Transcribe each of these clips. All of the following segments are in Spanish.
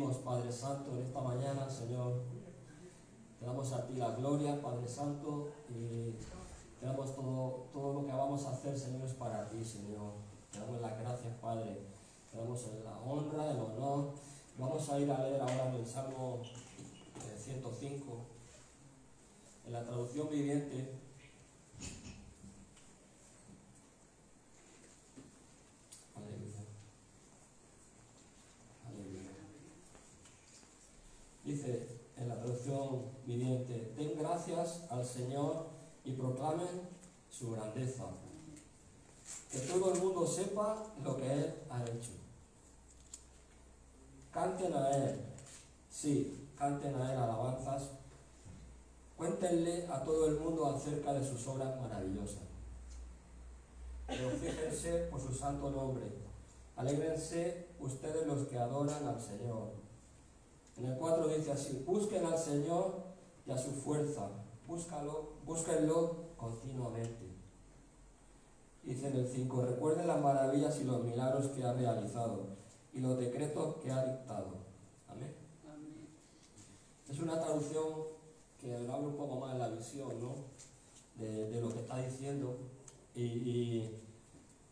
bendecimos, Padre Santo, en esta mañana, Señor. Te damos a ti la gloria, Padre Santo, y te damos todo lo que vamos a hacer, Señor, es para ti, Señor. Te damos las gracias, Padre. Te damos la honra, el honor. Vamos a ir a leer ahora en el Salmo 105, en la traducción viviente. Aleluya. Aleluya. Dice en la traducción viviente: den gracias al Señor y proclamen su grandeza. Que todo el mundo sepa lo que Él ha hecho. Canten a Él, sí, canten a Él alabanzas. Cuéntenle a todo el mundo acerca de sus obras maravillosas. Regocíjense por su santo nombre. Alégrense ustedes los que adoran al Señor. En el 4 dice así: busquen al Señor y a su fuerza. Búsquenlo continuamente. Dice en el 5: recuerden las maravillas y los milagros que ha realizado y los decretos que ha dictado. Amén. Amén. Es una traducción que abre un poco más la visión, ¿no? de lo que está diciendo. Y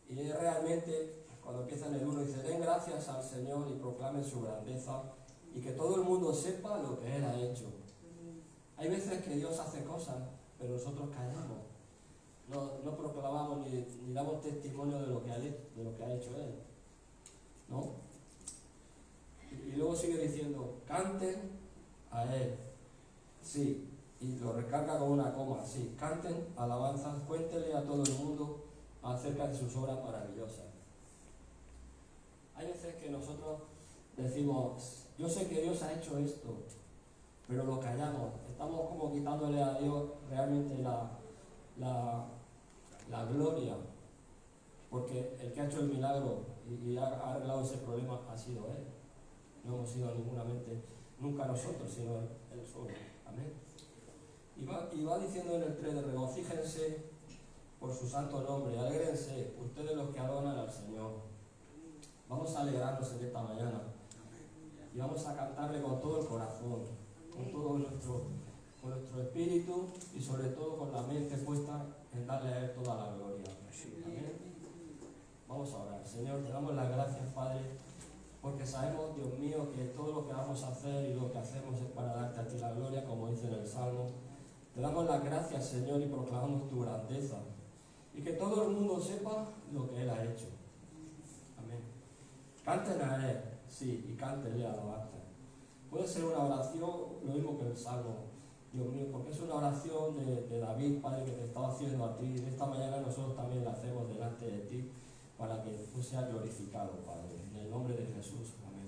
es realmente, cuando empieza en el 1, dice: den gracias al Señor y proclamen su grandeza, y que todo el mundo sepa lo que Él ha hecho. Hay veces que Dios hace cosas, pero nosotros callamos. No proclamamos ni damos testimonio de lo que ha hecho Él, ¿no? Y luego sigue diciendo: canten a Él, sí, y lo recarga con una coma, sí, canten alabanzas, cuéntenle a todo el mundo acerca de sus obras maravillosas. Hay veces que nosotros decimos: yo sé que Dios ha hecho esto, pero lo callamos. Estamos como quitándole a Dios realmente la gloria, porque el que ha hecho el milagro y ha arreglado ese problema ha sido Él. No hemos sido nunca nosotros, sino Él solo. Amén. Y va diciendo en el 3: regocíjense por su santo nombre, alégrense ustedes los que adoran al Señor. Vamos a alegrarnos en esta mañana y vamos a cantarle con todo el corazón, con todo nuestro espíritu y sobre todo con la mente puesta en darle a Él toda la gloria. Amén. Vamos a orar. Señor, te damos las gracias, Padre, porque sabemos, Dios mío, que todo lo que vamos a hacer y lo que hacemos es para darte a ti la gloria, como dice en el Salmo. Te damos las gracias, Señor, y proclamamos tu grandeza, y que todo el mundo sepa lo que Él ha hecho. Amén. Canten a Él, sí, y cántenle alabanza. Puede ser una oración, lo mismo que el Salmo, Dios mío, porque es una oración de David, Padre, que te estaba haciendo a ti. Y esta mañana nosotros también la hacemos delante de ti, para que tú seas glorificado, Padre. En el nombre de Jesús. Amén.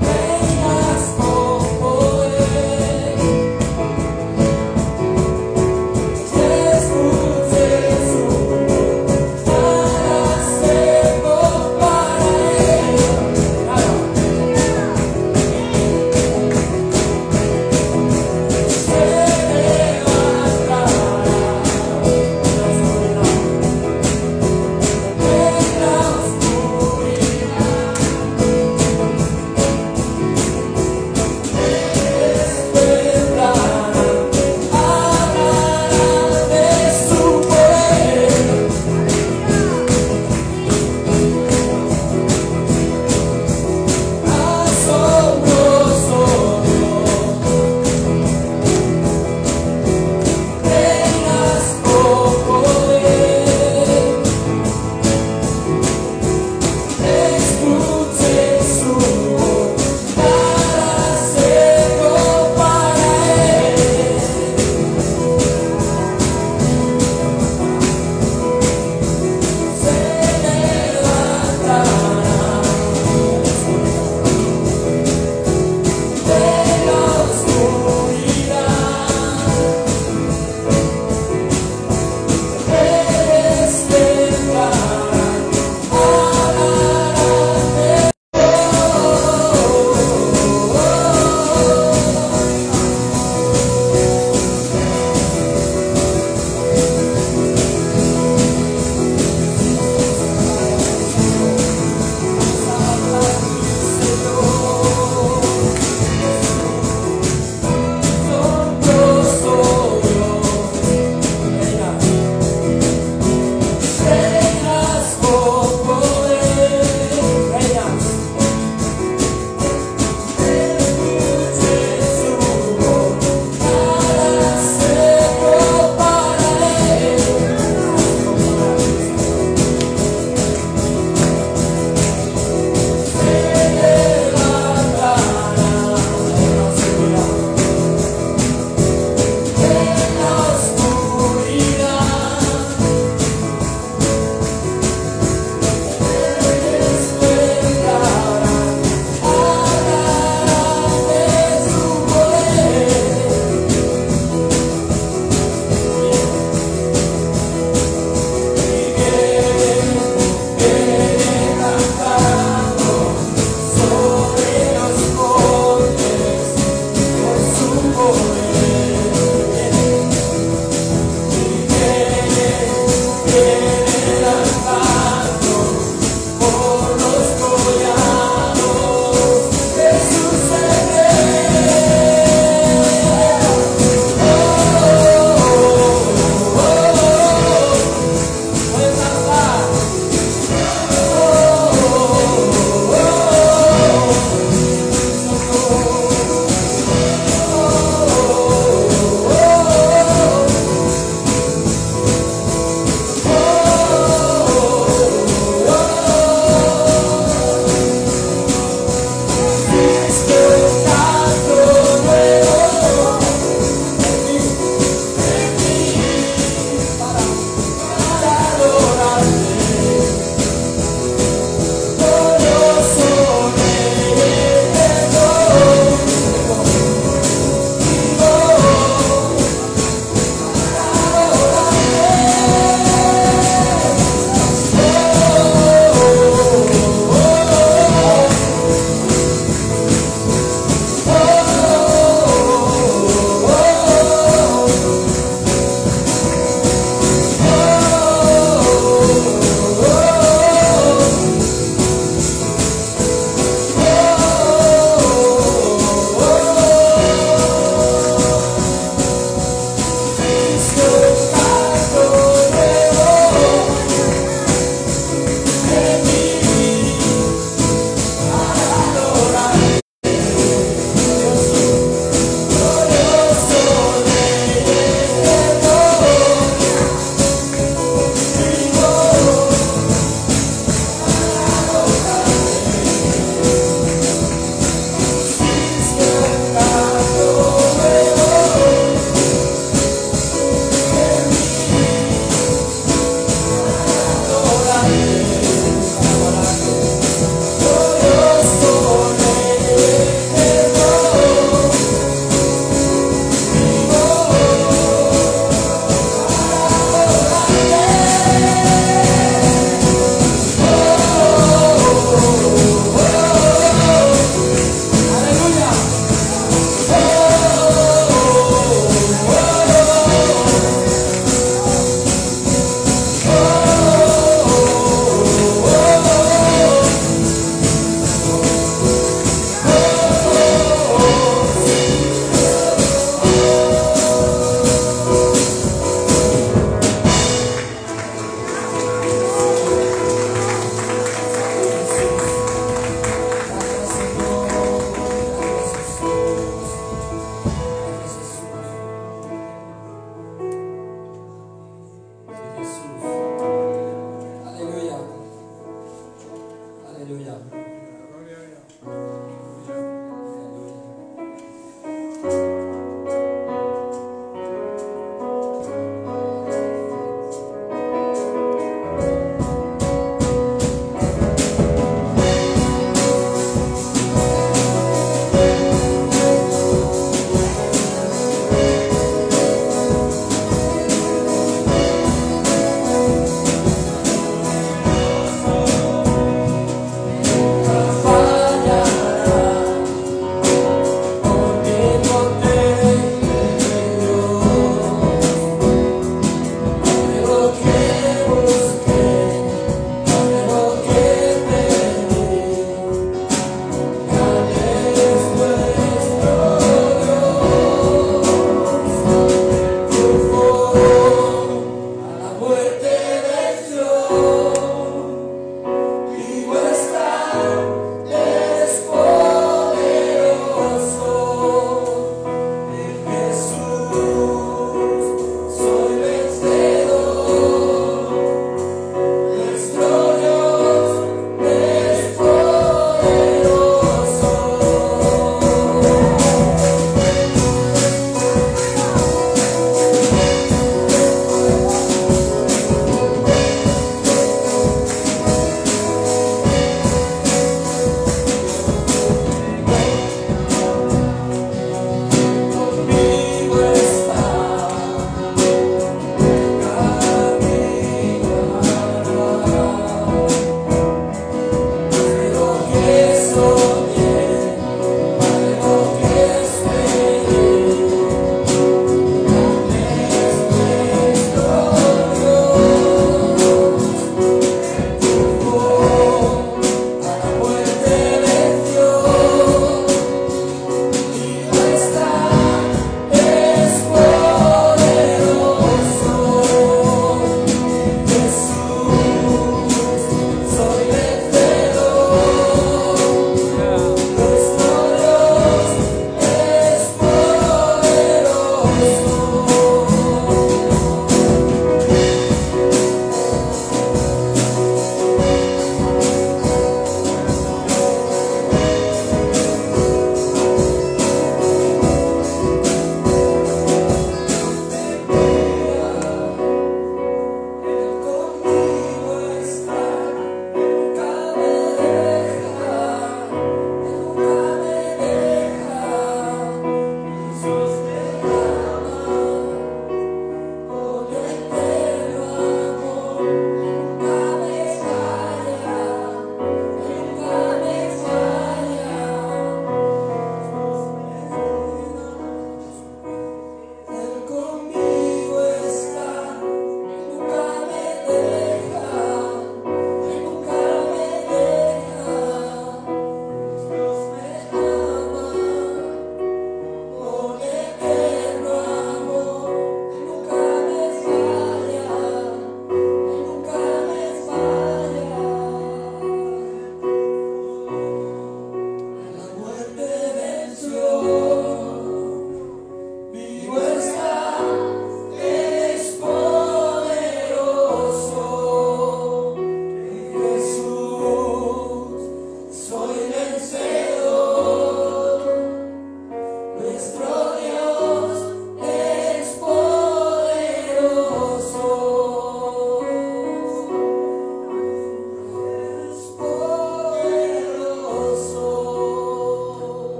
Vengas con poder.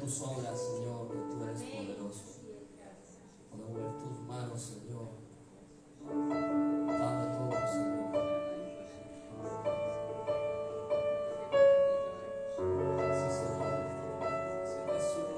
tus obras, Señor, que tú eres poderoso. Podemos ver tus manos, Señor. Dame todo, Señor. Sí, Señor. Sí, Jesús.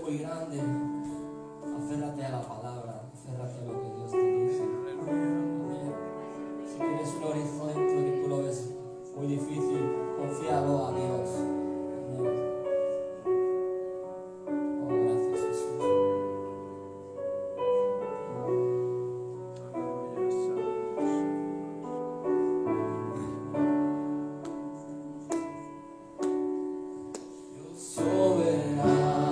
muy grande, aférrate a la palabra, aférrate a lo que Dios te dice. Amén. Si tienes un horizonte que tú lo ves muy difícil, confíalo a Dios. Amén. Oh, gracias, Jesús. Soberano,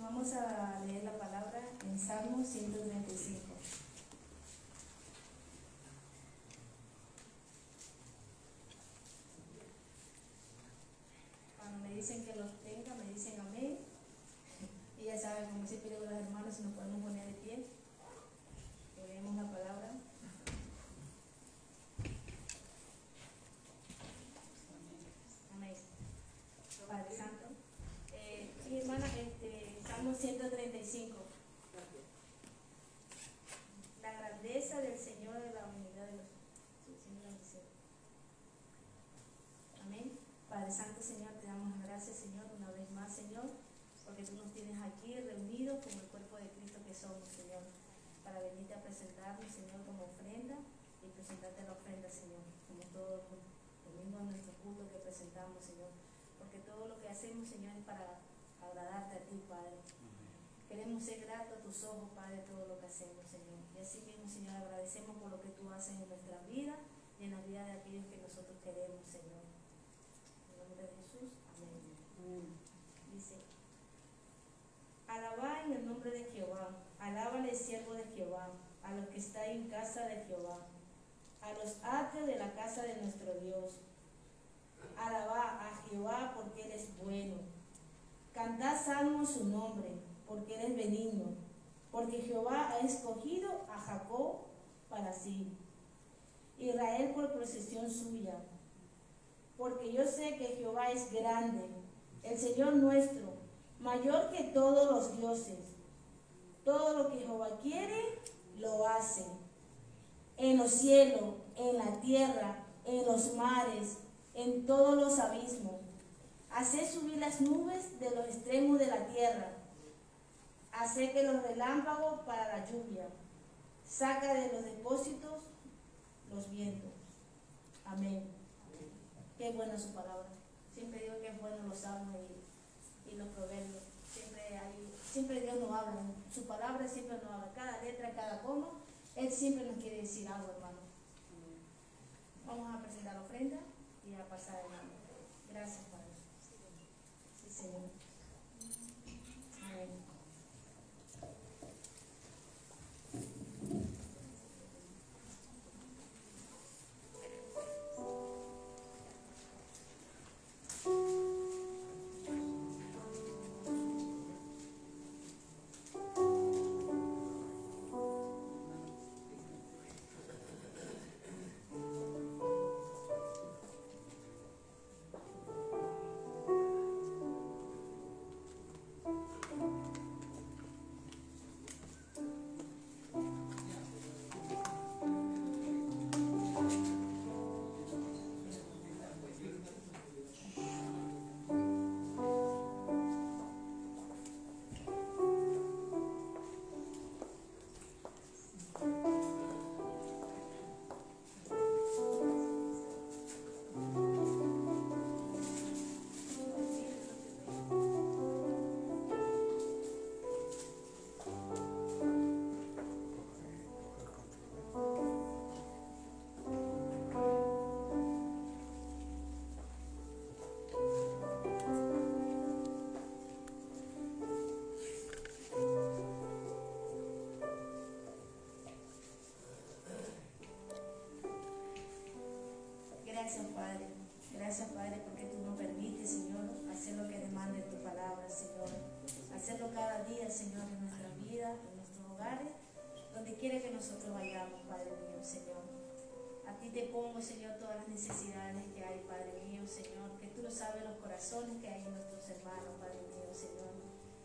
Vamos a leer la palabra en Salmo 135. Cuando me dicen que los tenga, me dicen amén. Y ya saben, como siempre digo a los hermanos, si nos podemos poner de pie, leemos la palabra. Amén. Padre Santo. Sí, hermana, Salmo 135. La grandeza del Señor de la unidad de los cielos. Amén. Padre Santo, Señor, te damos gracias, Señor, una vez más, Señor, porque tú nos tienes aquí reunidos como el cuerpo de Cristo que somos, Señor, para venirte a presentarnos, Señor, como ofrenda y presentarte la ofrenda, Señor, como todo domingo en nuestro culto que presentamos, Señor, porque todo lo que hacemos, Señor, es para agradarte a ti, Padre. Queremos ser gratos a tus ojos, Padre, todo lo que hacemos, Señor. Y así mismo, Señor, agradecemos por lo que tú haces en nuestra vida y en la vida de aquellos que nosotros queremos, Señor. En el nombre de Jesús, amén. Dice, alabad en el nombre de Jehová, alábale, siervo de Jehová, a los que están en casa de Jehová, a los atrios de la casa de nuestro Dios. Alabad a Jehová porque Él es bueno. Cantad salmos su nombre, porque Él es benigno. porque Jehová ha escogido a Jacob para sí, Israel por posesión suya. Porque yo sé que Jehová es grande, el Señor nuestro, mayor que todos los dioses. Todo lo que Jehová quiere, lo hace. En los cielos, en la tierra, en los mares, en todos los abismos. Hace subir las nubes de los extremos de la tierra. Hace que los relámpagos para la lluvia. Saca de los depósitos los vientos. Amén. Qué buena su palabra. Siempre digo que es bueno los salmos y los proverbios. Siempre Dios nos habla. Su palabra siempre nos habla. Cada letra, cada coma, Él siempre nos quiere decir algo, hermano. Vamos a presentar la ofrenda y a pasar adelante. Gracias, Padre. Sí, Señor. Amén. Gracias, Padre. Gracias, Padre, porque tú nos permites, Señor, hacer lo que demande tu palabra, Señor. Hacerlo cada día, Señor, en nuestra vida, en nuestros hogares, donde quiera que nosotros vayamos, Padre mío, Señor. A ti te pongo, Señor, todas las necesidades que hay, Padre mío, Señor, que tú lo sabes los corazones que hay en nuestros hermanos, Padre mío, Señor.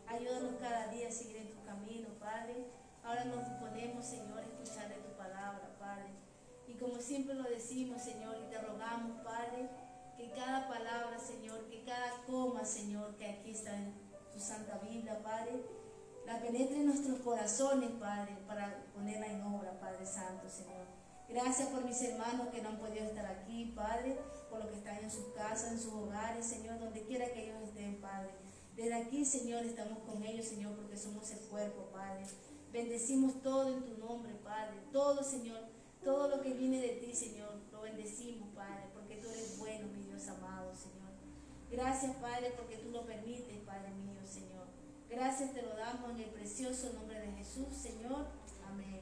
Ayúdanos cada día a seguir en tu camino, Padre. Ahora nos disponemos, Señor, a escuchar de tu palabra, Padre. Y como siempre lo decimos, Señor, y te rogamos, Padre, que cada palabra, Señor, que cada coma, Señor, que aquí está en tu Santa Biblia, Padre, la penetre en nuestros corazones, Padre, para ponerla en obra, Padre Santo, Señor. Gracias por mis hermanos que no han podido estar aquí, Padre, por los que están en sus casas, en sus hogares, Señor, donde quiera que ellos estén, Padre. Desde aquí, Señor, estamos con ellos, Señor, porque somos el cuerpo, Padre. Bendecimos todo en tu nombre, Padre. Todo, Señor, todo lo que viene de ti, Señor, lo bendecimos, Padre, porque tú eres bueno, mi Dios amado, Señor. Gracias, Padre, porque tú lo permites, Padre mío, Señor. Gracias te lo damos en el precioso nombre de Jesús, Señor. Amén.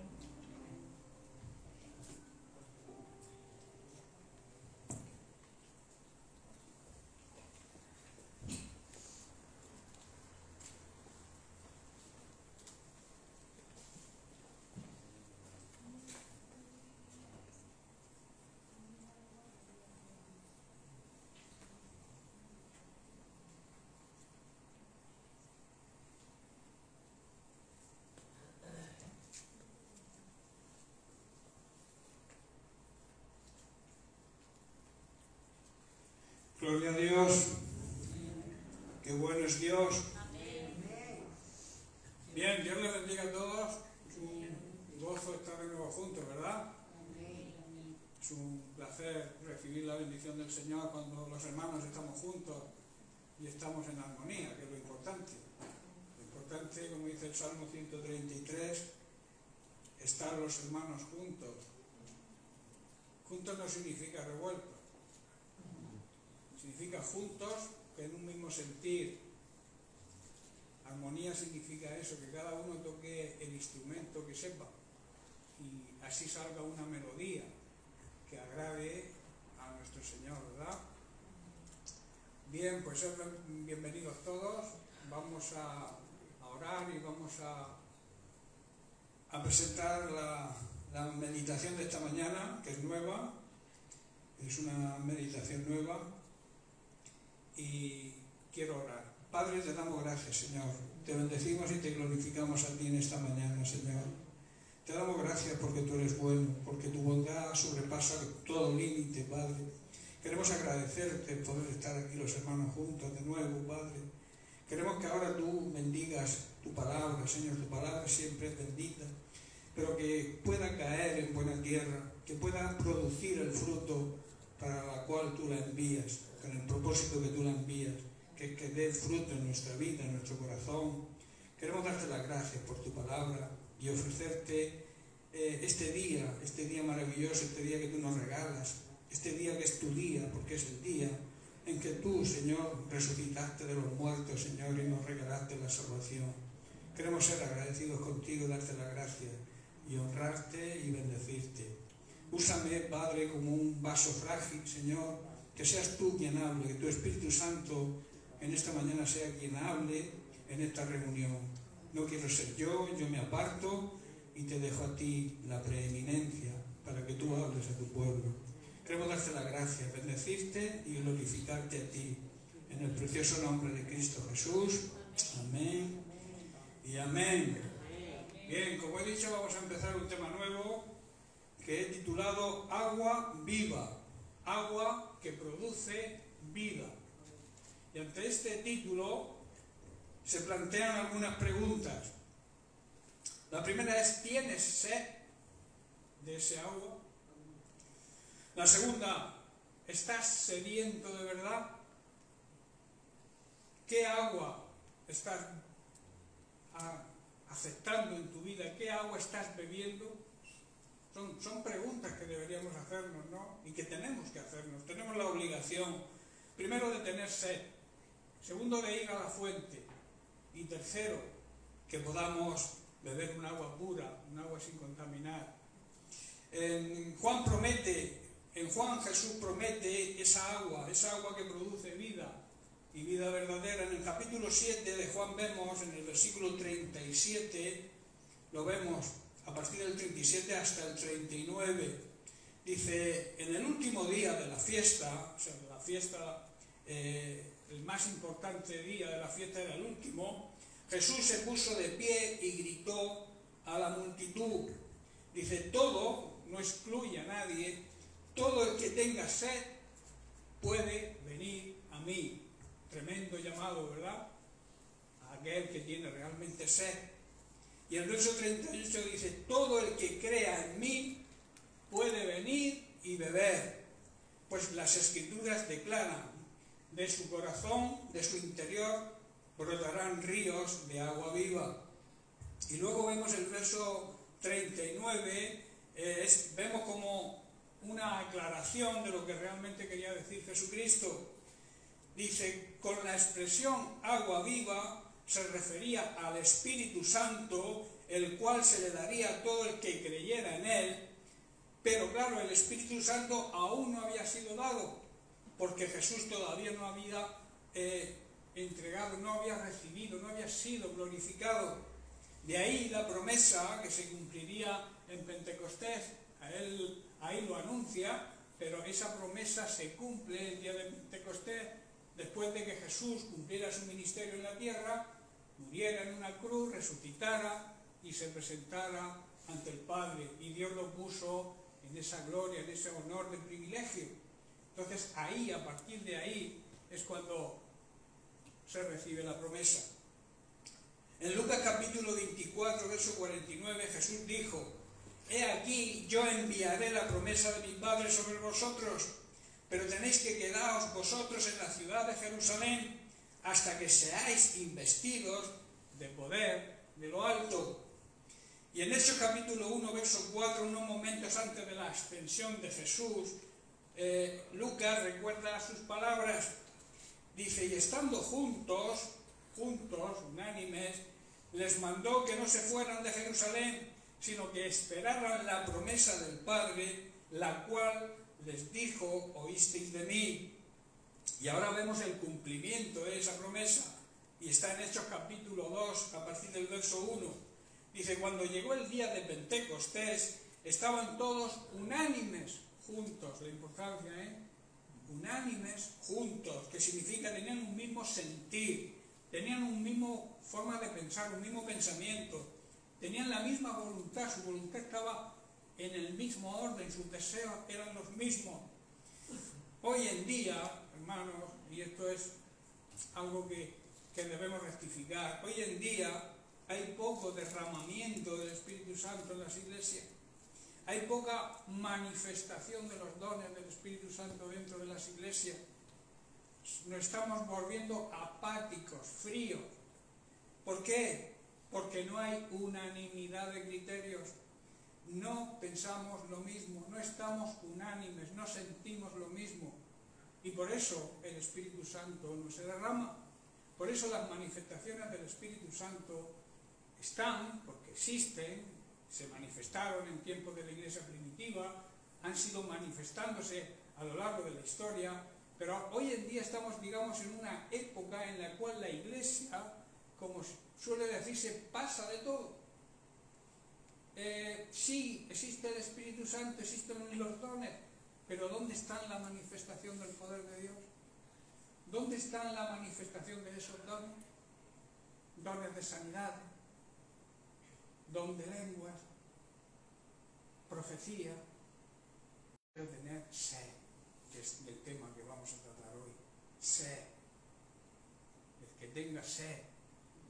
Gloria a Dios. Qué bueno es Dios. Bien, Dios les bendiga a todos. Es un gozo estar de nuevo juntos, ¿verdad? Es un placer recibir la bendición del Señor cuando los hermanos estamos juntos y estamos en armonía, que es lo importante. Lo importante, como dice el Salmo 133, estar los hermanos juntos. Juntos no significa revueltos. Significa juntos, que en un mismo sentir. Armonía significa eso, que cada uno toque el instrumento que sepa y así salga una melodía que agrade a nuestro Señor, ¿verdad? Bien, pues bienvenidos todos. Vamos a orar y vamos a a presentar la meditación de esta mañana, que es nueva, es una meditación nueva, y quiero orar. Padre, te damos gracias, Señor. Te bendecimos y te glorificamos a ti en esta mañana, Señor. Te damos gracias porque tú eres bueno, porque tu bondad sobrepasa todo límite, Padre. Queremos agradecerte por poder estar aquí los hermanos juntos de nuevo, Padre. Queremos que ahora tú bendigas tu palabra, Señor. Tu palabra siempre es bendita, pero que pueda caer en buena tierra, que pueda producir el fruto para la cual tú la envías, con el propósito que tú la envías, que dé fruto en nuestra vida, en nuestro corazón. Queremos darte las gracias por tu palabra y ofrecerte este día maravilloso, este día que tú nos regalas, este día que es tu día, porque es el día en que tú, Señor, resucitaste de los muertos, Señor, y nos regalaste la salvación. Queremos ser agradecidos contigo, darte las gracias y honrarte y bendecirte. Úsame, Padre, como un vaso frágil, Señor, que seas tú quien hable, que tu Espíritu Santo en esta mañana sea quien hable en esta reunión. No quiero ser yo me aparto y te dejo a ti la preeminencia para que tú hables a tu pueblo. Queremos darte las gracias, bendecirte y glorificarte a ti. En el precioso nombre de Cristo Jesús. Amén y amén. Bien, como he dicho, vamos a empezar un tema nuevo que he titulado Agua Viva. Agua que produce vida. Y ante este título se plantean algunas preguntas. La primera es, ¿tienes sed de ese agua? La segunda, ¿estás sediento de verdad? ¿Qué agua estás aceptando en tu vida? ¿Qué agua estás bebiendo? Son preguntas que deberíamos hacernos, ¿no? Y que tenemos que hacernos. Tenemos la obligación, primero, de tener sed. Segundo, de ir a la fuente. Y tercero, que podamos beber un agua pura, un agua sin contaminar. En Juan Jesús promete esa agua que produce vida y vida verdadera. En el capítulo 7 de Juan vemos, en el versículo 37, lo vemos a partir del 37 hasta el 39, dice, en el último día de la fiesta, o sea, de la fiesta, el más importante día de la fiesta era el último, Jesús se puso de pie y gritó a la multitud. Dice, todo, no excluye a nadie, todo el que tenga sed puede venir a mí. Tremendo llamado, ¿verdad? A aquel que tiene realmente sed. Y el verso 38 dice, todo el que crea en mí puede venir y beber. Pues las Escrituras declaran, de su corazón, de su interior, brotarán ríos de agua viva. Y luego vemos el verso 39, vemos como una aclaración de lo que realmente quería decir Jesucristo. Dice, con la expresión agua viva se refería al Espíritu Santo, el cual se le daría a todo el que creyera en él, pero claro, el Espíritu Santo aún no había sido dado, porque Jesús todavía no había entregado, no había recibido, no había sido glorificado. De ahí la promesa que se cumpliría en Pentecostés, ahí lo anuncia, pero esa promesa se cumple el día de Pentecostés, después de que Jesús cumpliera su ministerio en la tierra, muriera en una cruz, resucitara y se presentara ante el Padre, y Dios lo puso en esa gloria, en ese honor de privilegio. Entonces ahí, a partir de ahí, es cuando se recibe la promesa. En Lucas capítulo 24, verso 49, Jesús dijo, he aquí, yo enviaré la promesa de mi Padre sobre vosotros, pero tenéis que quedaos vosotros en la ciudad de Jerusalén hasta que seáis investidos de poder de lo alto. Y en Hechos capítulo 1, verso 4, unos momentos antes de la ascensión de Jesús, Lucas recuerda sus palabras. Dice, y estando juntos, unánimes, les mandó que no se fueran de Jerusalén, sino que esperaran la promesa del Padre, la cual les dijo, oísteis de mí. Y ahora vemos el cumplimiento de esa promesa, y está en Hechos capítulo 2, a partir del verso 1. Dice, cuando llegó el día de Pentecostés, estaban todos unánimes juntos. La importancia, unánimes juntos, que significa tenían un mismo sentir, tenían un mismo forma de pensar, un mismo pensamiento, tenían la misma voluntad, su voluntad estaba en el mismo orden, sus deseos eran los mismos. Hoy en día, hermanos, y esto es algo que debemos rectificar, hoy en día hay poco derramamiento del Espíritu Santo en las iglesias, hay poca manifestación de los dones del Espíritu Santo dentro de las iglesias. Nos estamos volviendo apáticos, fríos. ¿Por qué? Porque no hay unanimidad de criterios. No pensamos lo mismo, no estamos unánimes, no sentimos lo mismo. Y por eso el Espíritu Santo no se derrama. Por eso las manifestaciones del Espíritu Santo están, porque existen, se manifestaron en tiempos de la iglesia primitiva, han sido manifestándose a lo largo de la historia, pero hoy en día estamos, digamos, en una época en la cual la iglesia, como suele decirse, pasa de todo. Sí, existe el Espíritu Santo, existen los dones, pero ¿dónde está la manifestación del poder de Dios? ¿Dónde está la manifestación de esos dones? Dones de sanidad, don de lenguas, profecía. Quiero tener sed, que es el tema que vamos a tratar hoy. Sed. El que tenga sed,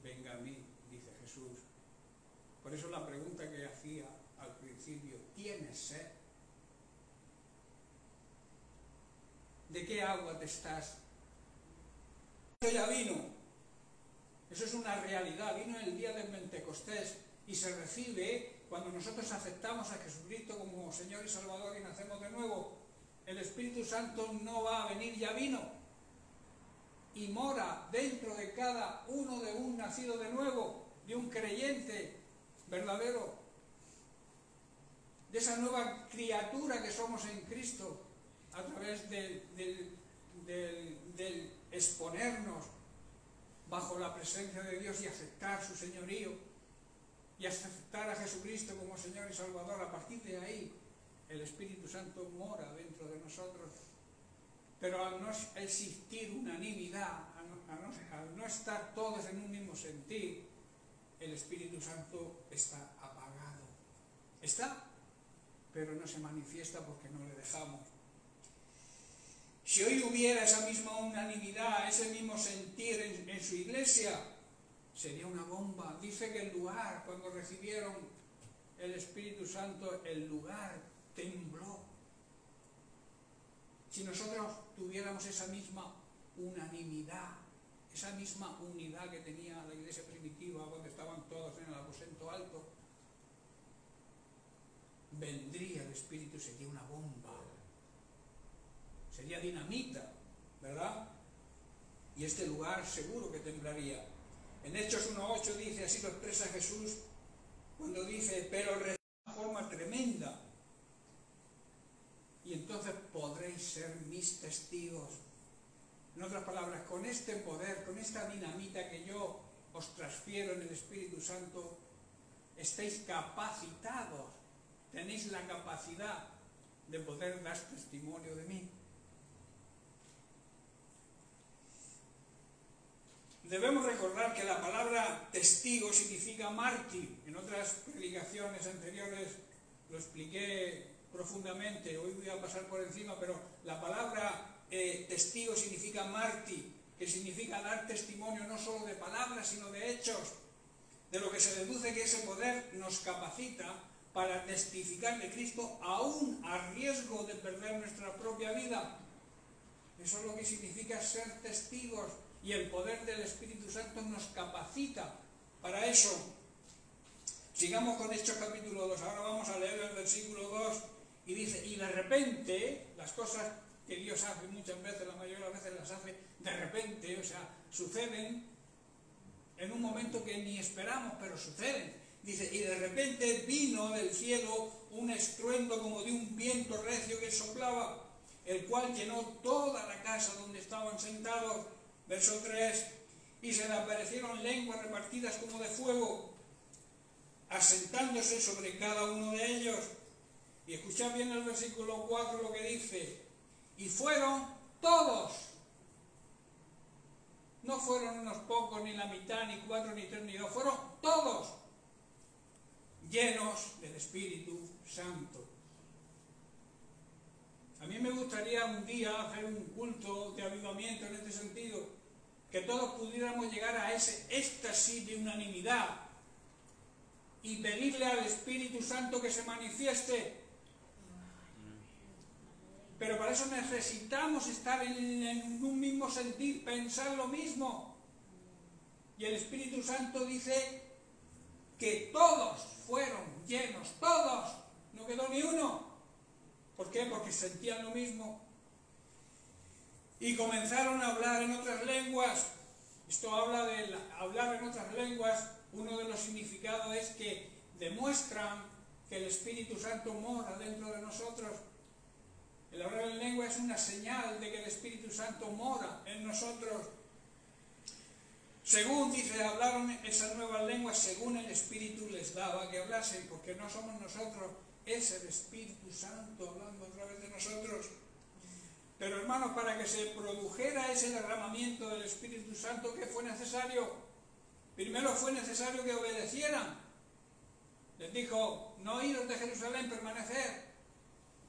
venga a mí, dice Jesús. Por eso la pregunta que hacía al principio, ¿tienes sed? ¿De qué agua te estás? Ya vino. Eso es una realidad. Vino el día del Pentecostés y se recibe cuando nosotros aceptamos a Jesucristo como Señor y Salvador y nacemos de nuevo. El Espíritu Santo no va a venir, ya vino. Y mora dentro de cada uno de un nacido de nuevo, de un creyente verdadero, de esa nueva criatura que somos en Cristo, a través del exponernos bajo la presencia de Dios y aceptar su señorío y aceptar a Jesucristo como Señor y Salvador. A partir de ahí el Espíritu Santo mora dentro de nosotros, pero al no existir unanimidad, al no estar todos en un mismo sentir, el Espíritu Santo está apagado. Está, pero no se manifiesta porque no le dejamos. Si hoy hubiera esa misma unanimidad, ese mismo sentir en su iglesia, sería una bomba. Dice que el lugar, cuando recibieron el Espíritu Santo, el lugar tembló. Si nosotros tuviéramos esa misma unanimidad, esa misma unidad que tenía la iglesia primitiva, donde estaban todos en el aposento alto, vendría el Espíritu, sería una bomba. Sería dinamita, ¿verdad? Y este lugar seguro que temblaría. En Hechos 1:8 dice, así lo expresa Jesús, cuando dice, pero de una forma tremenda. Y entonces podréis ser mis testigos. En otras palabras, con este poder, con esta dinamita que yo os transfiero en el Espíritu Santo, estáis capacitados, tenéis la capacidad de poder dar testimonio de mí. Debemos recordar que la palabra testigo significa mártir. En otras predicaciones anteriores lo expliqué profundamente, hoy voy a pasar por encima, pero la palabra testigo significa mártir, que significa dar testimonio no solo de palabras, sino de hechos, de lo que se deduce que ese poder nos capacita para testificar de Cristo aún a riesgo de perder nuestra propia vida. Eso es lo que significa ser testigos. Y el poder del Espíritu Santo nos capacita para eso. Sigamos con Hechos capítulo 2. Ahora vamos a leer el versículo 2. Y dice, y de repente, las cosas que Dios hace muchas veces, la mayoría de las veces las hace de repente, o sea, suceden en un momento que ni esperamos, pero suceden. Dice, y de repente vino del cielo un estruendo como de un viento recio que soplaba, el cual llenó toda la casa donde estaban sentados. Verso 3, y se le aparecieron lenguas repartidas como de fuego, asentándose sobre cada uno de ellos. Y escuchad bien el versículo 4 lo que dice, y fueron todos, no fueron unos pocos, ni la mitad, ni 4, ni 3, ni 2, fueron todos llenos del Espíritu Santo. A mí me gustaría un día hacer un culto de avivamiento en este sentido, que todos pudiéramos llegar a ese éxtasis de unanimidad y pedirle al Espíritu Santo que se manifieste. Pero para eso necesitamos estar en un mismo sentir, pensar lo mismo. Y el Espíritu Santo dice que todos fueron llenos, todos, no quedó ni uno. ¿Por qué? Porque sentían lo mismo. Y comenzaron a hablar en otras lenguas. Esto habla de hablar en otras lenguas. Uno de los significados es que demuestran que el Espíritu Santo mora dentro de nosotros. El hablar en lengua es una señal de que el Espíritu Santo mora en nosotros. Según dice, hablaron esas nuevas lenguas según el Espíritu les daba que hablasen, porque no somos nosotros, es el Espíritu Santo hablando a través de nosotros. Pero hermanos, para que se produjera ese derramamiento del Espíritu Santo, ¿qué fue necesario? Primero fue necesario que obedecieran. Les dijo, no iros de Jerusalén, permanecer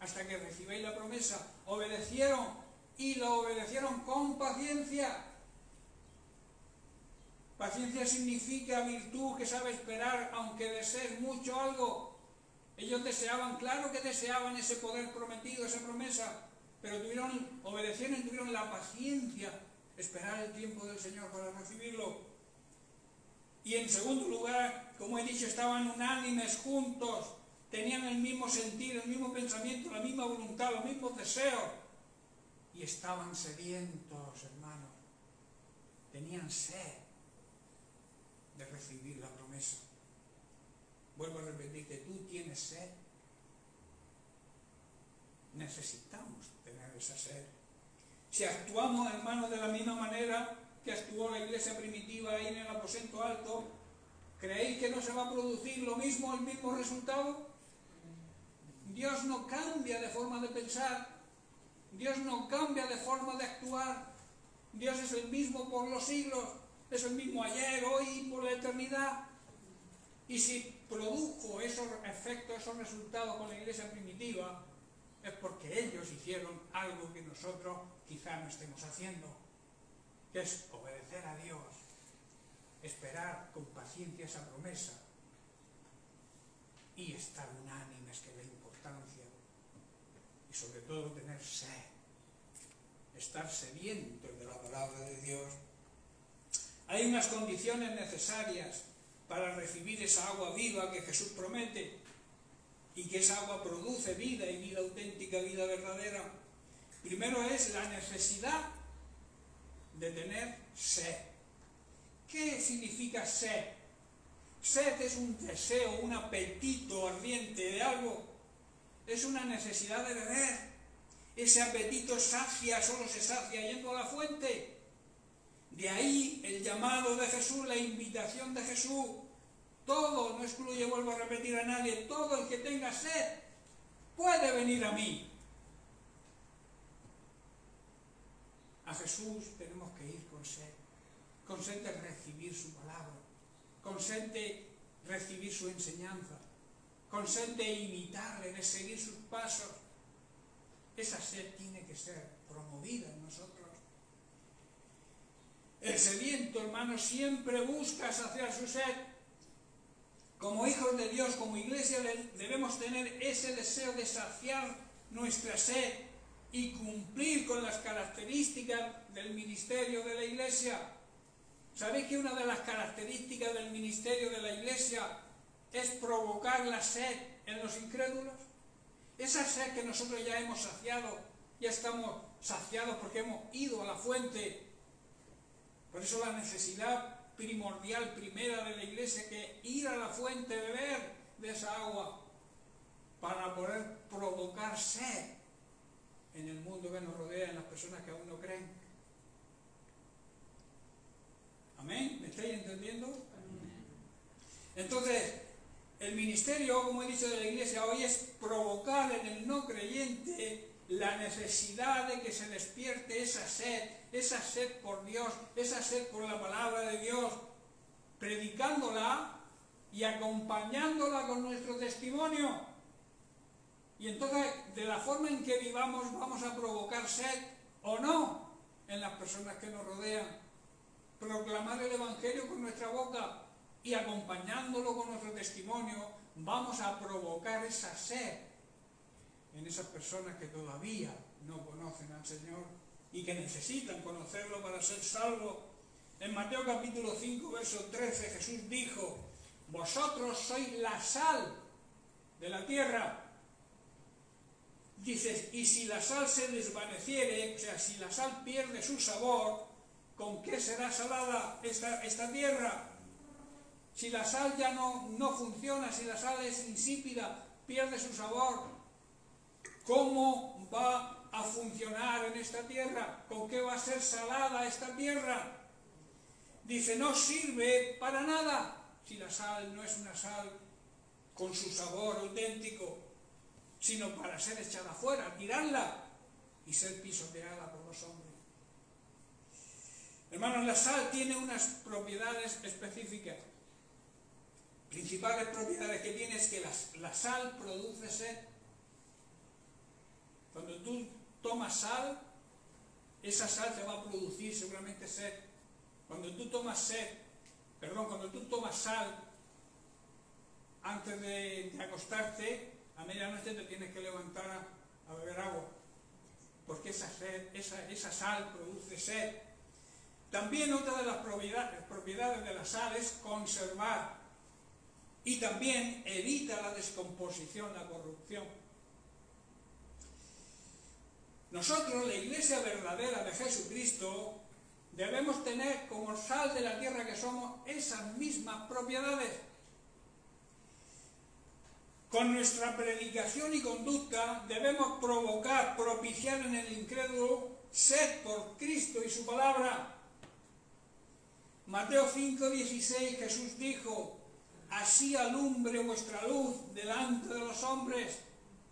hasta que recibáis la promesa. Obedecieron y lo obedecieron con paciencia. Paciencia significa virtud que sabe esperar aunque desees mucho algo. Ellos deseaban, claro que deseaban ese poder prometido, esa promesa, pero obedecieron y tuvieron la paciencia, esperar el tiempo del Señor para recibirlo. Y en segundo lugar, como he dicho, estaban unánimes, juntos, tenían el mismo sentir, el mismo pensamiento, la misma voluntad, los mismos deseos. Y estaban sedientos, hermanos. Tenían sed de recibir la promesa. Vuelvo a repetirte, tú tienes sed. Necesitamos tener esa sed. Si actuamos, hermanos, de la misma manera que actuó la iglesia primitiva ahí en el aposento alto, ¿creéis que no se va a producir lo mismo, el mismo resultado? Dios no cambia de forma de pensar, Dios no cambia de forma de actuar, Dios es el mismo por los siglos, es el mismo ayer, hoy y por la eternidad. Y si produjo esos efectos, esos resultados con la iglesia primitiva, es porque ellos hicieron algo que nosotros quizá no estemos haciendo, que es obedecer a Dios, esperar con paciencia esa promesa y estar unánimes, que es la importancia, y sobre todo tener sed, estar sedientos de la palabra de Dios. Hay unas condiciones necesarias para recibir esa agua viva que Jesús promete y que esa agua produce vida y vida auténtica, vida verdadera. Primero es la necesidad de tener sed. ¿Qué significa sed? Sed es un deseo, un apetito ardiente de algo. Es una necesidad de beber. Ese apetito sacia, solo se sacia yendo a la fuente. De ahí el llamado de Jesús, la invitación de Jesús. Todo, no excluye, vuelvo a repetir a nadie, todo el que tenga sed puede venir a mí. A Jesús tenemos que ir con sed de recibir su palabra, con sed de recibir su enseñanza, con sed de imitarle, de seguir sus pasos. Esa sed tiene que ser promovida en nosotros. El sediento, hermano, siempre busca saciar su sed. Como hijos de Dios, como iglesia, debemos tener ese deseo de saciar nuestra sed y cumplir con las características del ministerio de la iglesia. ¿Sabéis que una de las características del ministerio de la iglesia es provocar la sed en los incrédulos? Esa sed que nosotros ya hemos saciado, ya estamos saciados porque hemos ido a la fuente. Por eso la necesidad primordial, primera de la iglesia, que ir a la fuente, beber de esa agua, para poder provocar sed en el mundo que nos rodea, en las personas que aún no creen. ¿Amén? ¿Me estáis entendiendo? Entonces, El ministerio, como he dicho, de la Iglesia hoy es provocar en el no creyente la necesidad de que se despierte esa sed por Dios, esa sed por la palabra de Dios, predicándola y acompañándola con nuestro testimonio. Y entonces, de la forma en que vivamos, vamos a provocar sed o no en las personas que nos rodean. Proclamar el Evangelio con nuestra boca y acompañándolo con nuestro testimonio, vamos a provocar esa sed en esas personas que todavía no conocen al Señor y que necesitan conocerlo para ser salvos. En Mateo capítulo 5, verso 13, Jesús dijo: vosotros sois la sal de la tierra. Dices, y si la sal se desvaneciere, o sea, si la sal pierde su sabor, ¿con qué será salada esta tierra? Si la sal ya no funciona, si la sal es insípida, pierde su sabor, ¿cómo va a funcionar en esta tierra? ¿Con qué va a ser salada esta tierra? Dice, no sirve para nada si la sal no es una sal con su sabor auténtico, sino para ser echada afuera, tirarla y ser pisoteada por los hombres. Hermanos, la sal tiene unas propiedades específicas. Principales propiedades que tiene es que la sal produce sed. Cuando tú tomas sal, esa sal te va a producir seguramente sed. Cuando tú tomas sal antes de acostarte, a medianoche te tienes que levantar a beber agua, porque esa sal produce sed. También otra de las propiedades de la sal es conservar y también evita la descomposición, la corrupción. Nosotros, la Iglesia verdadera de Jesucristo, debemos tener como sal de la tierra que somos esas mismas propiedades. Con nuestra predicación y conducta debemos propiciar en el incrédulo sed por Cristo y su palabra. Mateo 5:16, Jesús dijo: así alumbre vuestra luz delante de los hombres,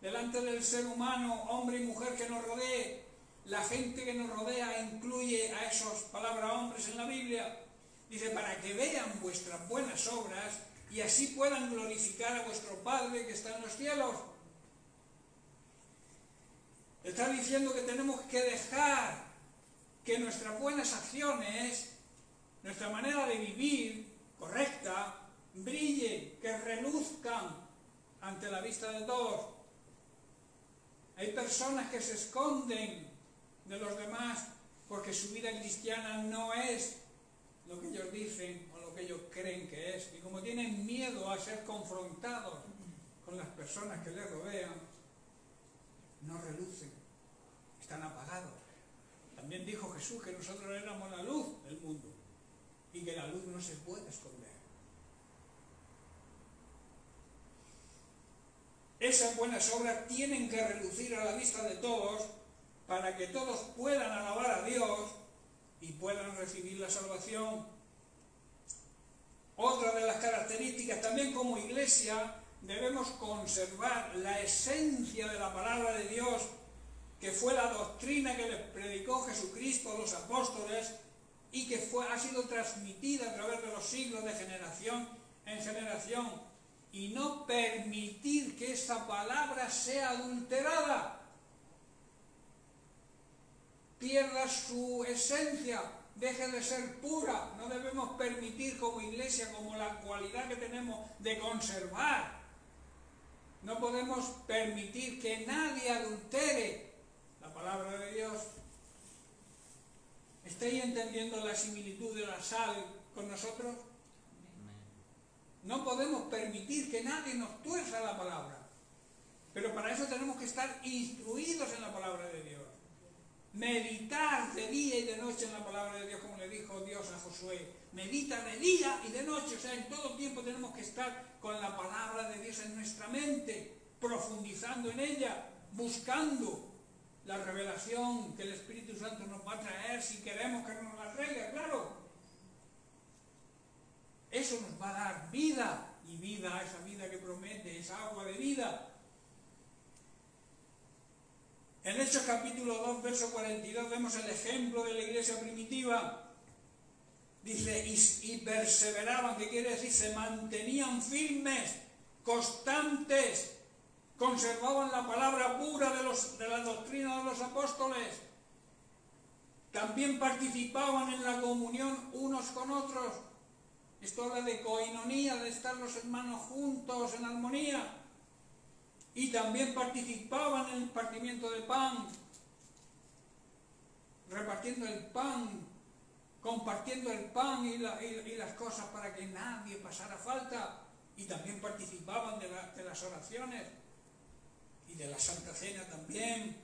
delante del ser humano, hombre y mujer que nos rodee. La gente que nos rodea incluye a esos palabras hombres en la Biblia. Dice, para que vean vuestras buenas obras y así puedan glorificar a vuestro Padre que está en los cielos. Está diciendo que tenemos que dejar que nuestras buenas acciones, nuestra manera de vivir correcta, brille, que reluzcan ante la vista de todos. Hay personas que se esconden de los demás porque su vida cristiana no es lo que ellos dicen o lo que ellos creen que es, y como tienen miedo a ser confrontados con las personas que les rodean, no relucen, están apagados. También dijo Jesús que nosotros éramos la luz del mundo y que la luz no se puede esconder. Esas buenas obras tienen que relucir a la vista de todos para que todos puedan alabar a Dios y puedan recibir la salvación. Otra de las características, también como iglesia, debemos conservar la esencia de la palabra de Dios, que fue la doctrina que les predicó Jesucristo a los apóstoles y que ha sido transmitida a través de los siglos, de generación en generación, y no permitir que esa palabra sea adulterada, pierda su esencia, deje de ser pura. No debemos permitir como iglesia, como la cualidad que tenemos de conservar, no podemos permitir que nadie adultere la palabra de Dios. ¿Estáis entendiendo la similitud de la sal con nosotros? No podemos permitir que nadie nos tuerza la palabra, pero para eso tenemos que estar instruidos en la palabra de Dios. Meditar de día y de noche en la palabra de Dios, como le dijo Dios a Josué. Medita de día y de noche, o sea, en todo tiempo tenemos que estar con la palabra de Dios en nuestra mente, profundizando en ella, buscando la revelación que el Espíritu Santo nos va a traer si queremos que nos la traiga, claro. Eso nos va a dar vida y vida, esa vida que promete, esa agua de vida. En Hechos capítulo 2, verso 42, vemos el ejemplo de la iglesia primitiva. Dice, y perseveraban, que quiere decir, se mantenían firmes, constantes, conservaban la palabra pura de la doctrina de los apóstoles. También participaban en la comunión unos con otros. Esto habla de coinonía, de estar los hermanos juntos en armonía. Y también participaban en el partimiento de pan, repartiendo el pan, compartiendo el pan y las cosas para que nadie pasara falta. Y también participaban de las oraciones y de la Santa Cena también.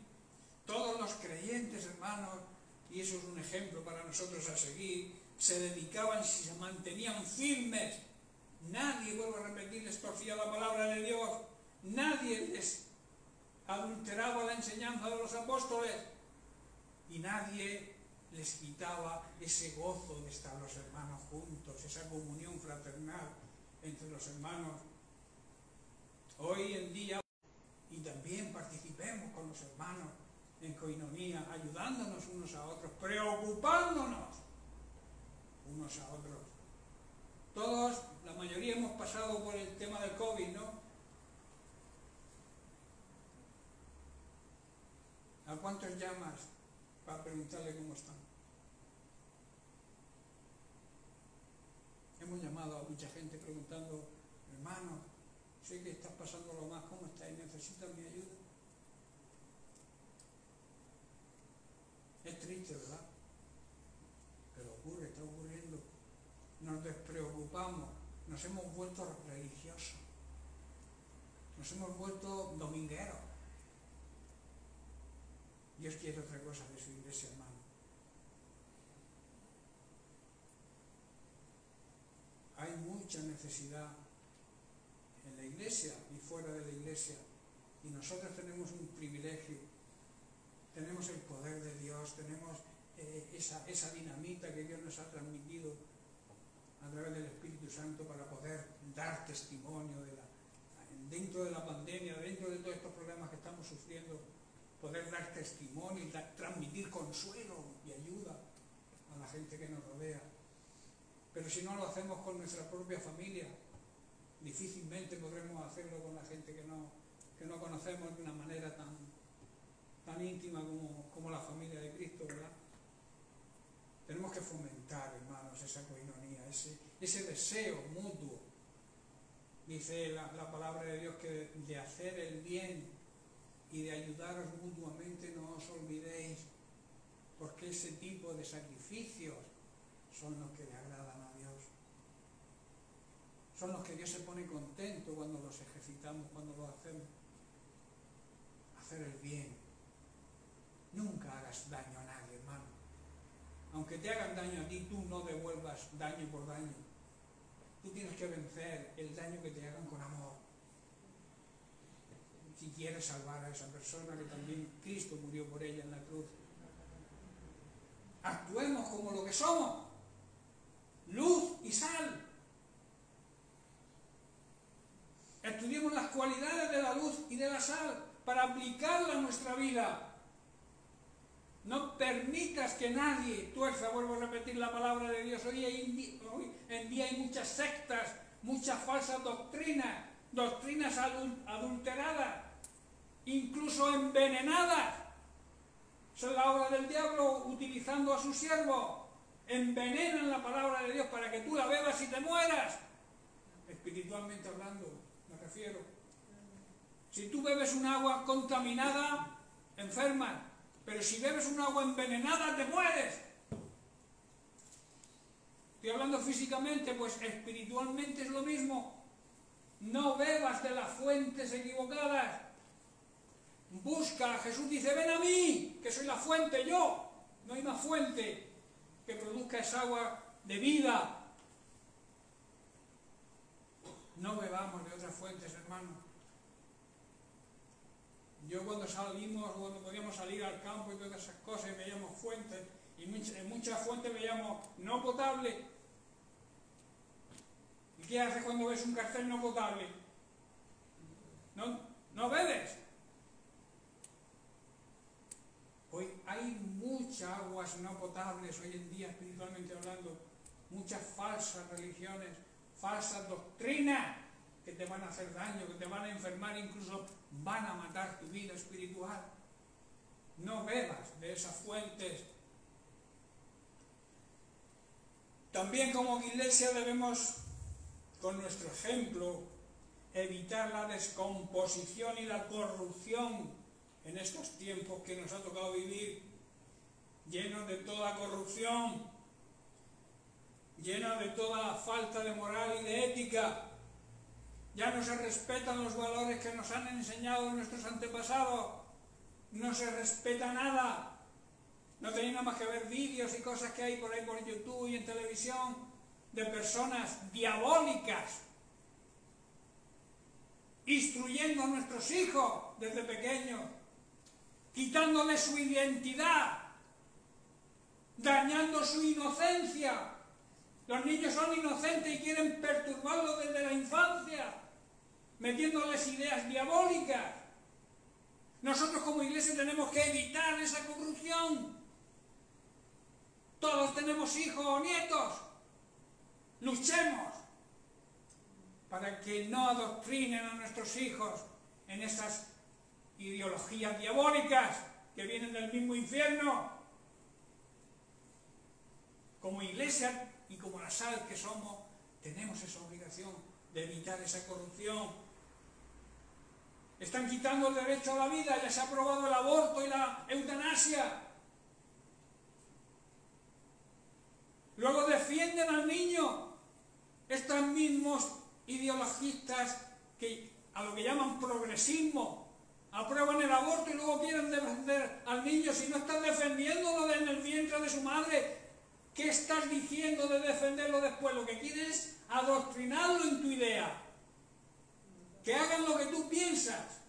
Todos los creyentes, hermanos, y eso es un ejemplo para nosotros a seguir, se dedicaban y se mantenían firmes. Nadie, vuelvo a repetir, les torcía la palabra de Dios. Nadie les adulteraba la enseñanza de los apóstoles y nadie les quitaba ese gozo de estar los hermanos juntos, esa comunión fraternal entre los hermanos. Hoy en día, y también participemos con los hermanos en coinonía, ayudándonos unos a otros, preocupándonos unos a otros. Todos, la mayoría hemos pasado por el tema del COVID, ¿no? ¿A cuántos llamas para preguntarle cómo están? Hemos llamado a mucha gente preguntando, hermano, sé que estás pasando lo más, ¿cómo estás? ¿Necesitas mi ayuda? Es triste, ¿verdad? Pero ocurre, está ocurriendo. Nos despreocupamos, nos hemos vuelto religiosos, nos hemos vuelto domingueros. Dios quiere otra cosa de su iglesia, hermano. Hay mucha necesidad en la iglesia y fuera de la iglesia. Y nosotros tenemos un privilegio. Tenemos el poder de Dios, tenemos esa dinamita que Dios nos ha transmitido a través del Espíritu Santo para poder dar testimonio dentro de la pandemia, dentro de todos estos problemas que estamos sufriendo, poder dar testimonio y transmitir consuelo y ayuda a la gente que nos rodea. Pero si no lo hacemos con nuestra propia familia, difícilmente podremos hacerlo con la gente que no conocemos de una manera tan íntima como la familia de Cristo, ¿verdad? Tenemos que fomentar, hermanos, esa coinonía, ese deseo mutuo. Dice la palabra de Dios que de hacer el bien y de ayudaros mutuamente no os olvidéis, porque ese tipo de sacrificios son los que le agradan a Dios. Son los que Dios se pone contento cuando los ejercitamos, cuando los hacemos. Hacer el bien. Nunca hagas daño a nadie, hermano. Aunque te hagan daño a ti, tú no devuelvas daño por daño. Tú tienes que vencer el daño que te hagan con amor. Si quieres salvar a esa persona que también Cristo murió por ella en la cruz. Actuemos como lo que somos. Luz y sal. Estudiemos las cualidades de la luz y de la sal para aplicarla a nuestra vida. No permitas que nadie tuerza, vuelvo a repetir la palabra de Dios. Hoy en día hay muchas sectas, muchas falsas doctrinas, doctrinas adulteradas, incluso envenenadas. Son la obra del diablo utilizando a sus siervos. Envenenan la palabra de Dios para que tú la bebas y te mueras. Espiritualmente hablando, me refiero. Si tú bebes un agua contaminada, enfermas. Pero si bebes un agua envenenada, te mueres. Estoy hablando físicamente, pues espiritualmente es lo mismo. No bebas de las fuentes equivocadas. Busca, Jesús dice, ven a mí, que soy la fuente, yo. No hay más fuente que produzca esa agua de vida. No bebamos de otras fuentes, hermano. Yo cuando podíamos salir al campo y todas esas cosas, veíamos fuentes, y en muchas fuentes veíamos no potable. Y qué haces cuando ves un cartel no potable? ¿No bebes? Hoy hay muchas aguas no potables hoy en día, espiritualmente hablando, muchas falsas religiones, falsas doctrinas que te van a hacer daño, que te van a enfermar, incluso van a matar tu vida espiritual. No bebas de esas fuentes. También como iglesia debemos, con nuestro ejemplo, evitar la descomposición y la corrupción en estos tiempos que nos ha tocado vivir, llenos de toda corrupción, llenos de toda falta de moral y de ética. Ya no se respetan los valores que nos han enseñado nuestros antepasados, no se respeta nada. No tenéis nada más que ver vídeos y cosas que hay por ahí por YouTube y en televisión de personas diabólicas instruyendo a nuestros hijos desde pequeños, quitándoles su identidad, dañando su inocencia. Los niños son inocentes y quieren perturbarlos desde la infancia, metiéndoles ideas diabólicas. Nosotros como iglesia tenemos que evitar esa corrupción. Todos tenemos hijos o nietos. Luchemos para que no adoctrinen a nuestros hijos en esas ideologías diabólicas que vienen del mismo infierno. Como iglesia y como la sal que somos, tenemos esa obligación de evitar esa corrupción. Están quitando el derecho a la vida, ya se ha aprobado el aborto y la eutanasia. Luego defienden al niño. Estos mismos ideologistas que a lo que llaman progresismo aprueban el aborto y luego quieren defender al niño. Si no estás defendiéndolo en el vientre de su madre, ¿qué estás diciendo de defenderlo después? Lo que quieres es adoctrinarlo en tu idea. Que hagan lo que tú piensas.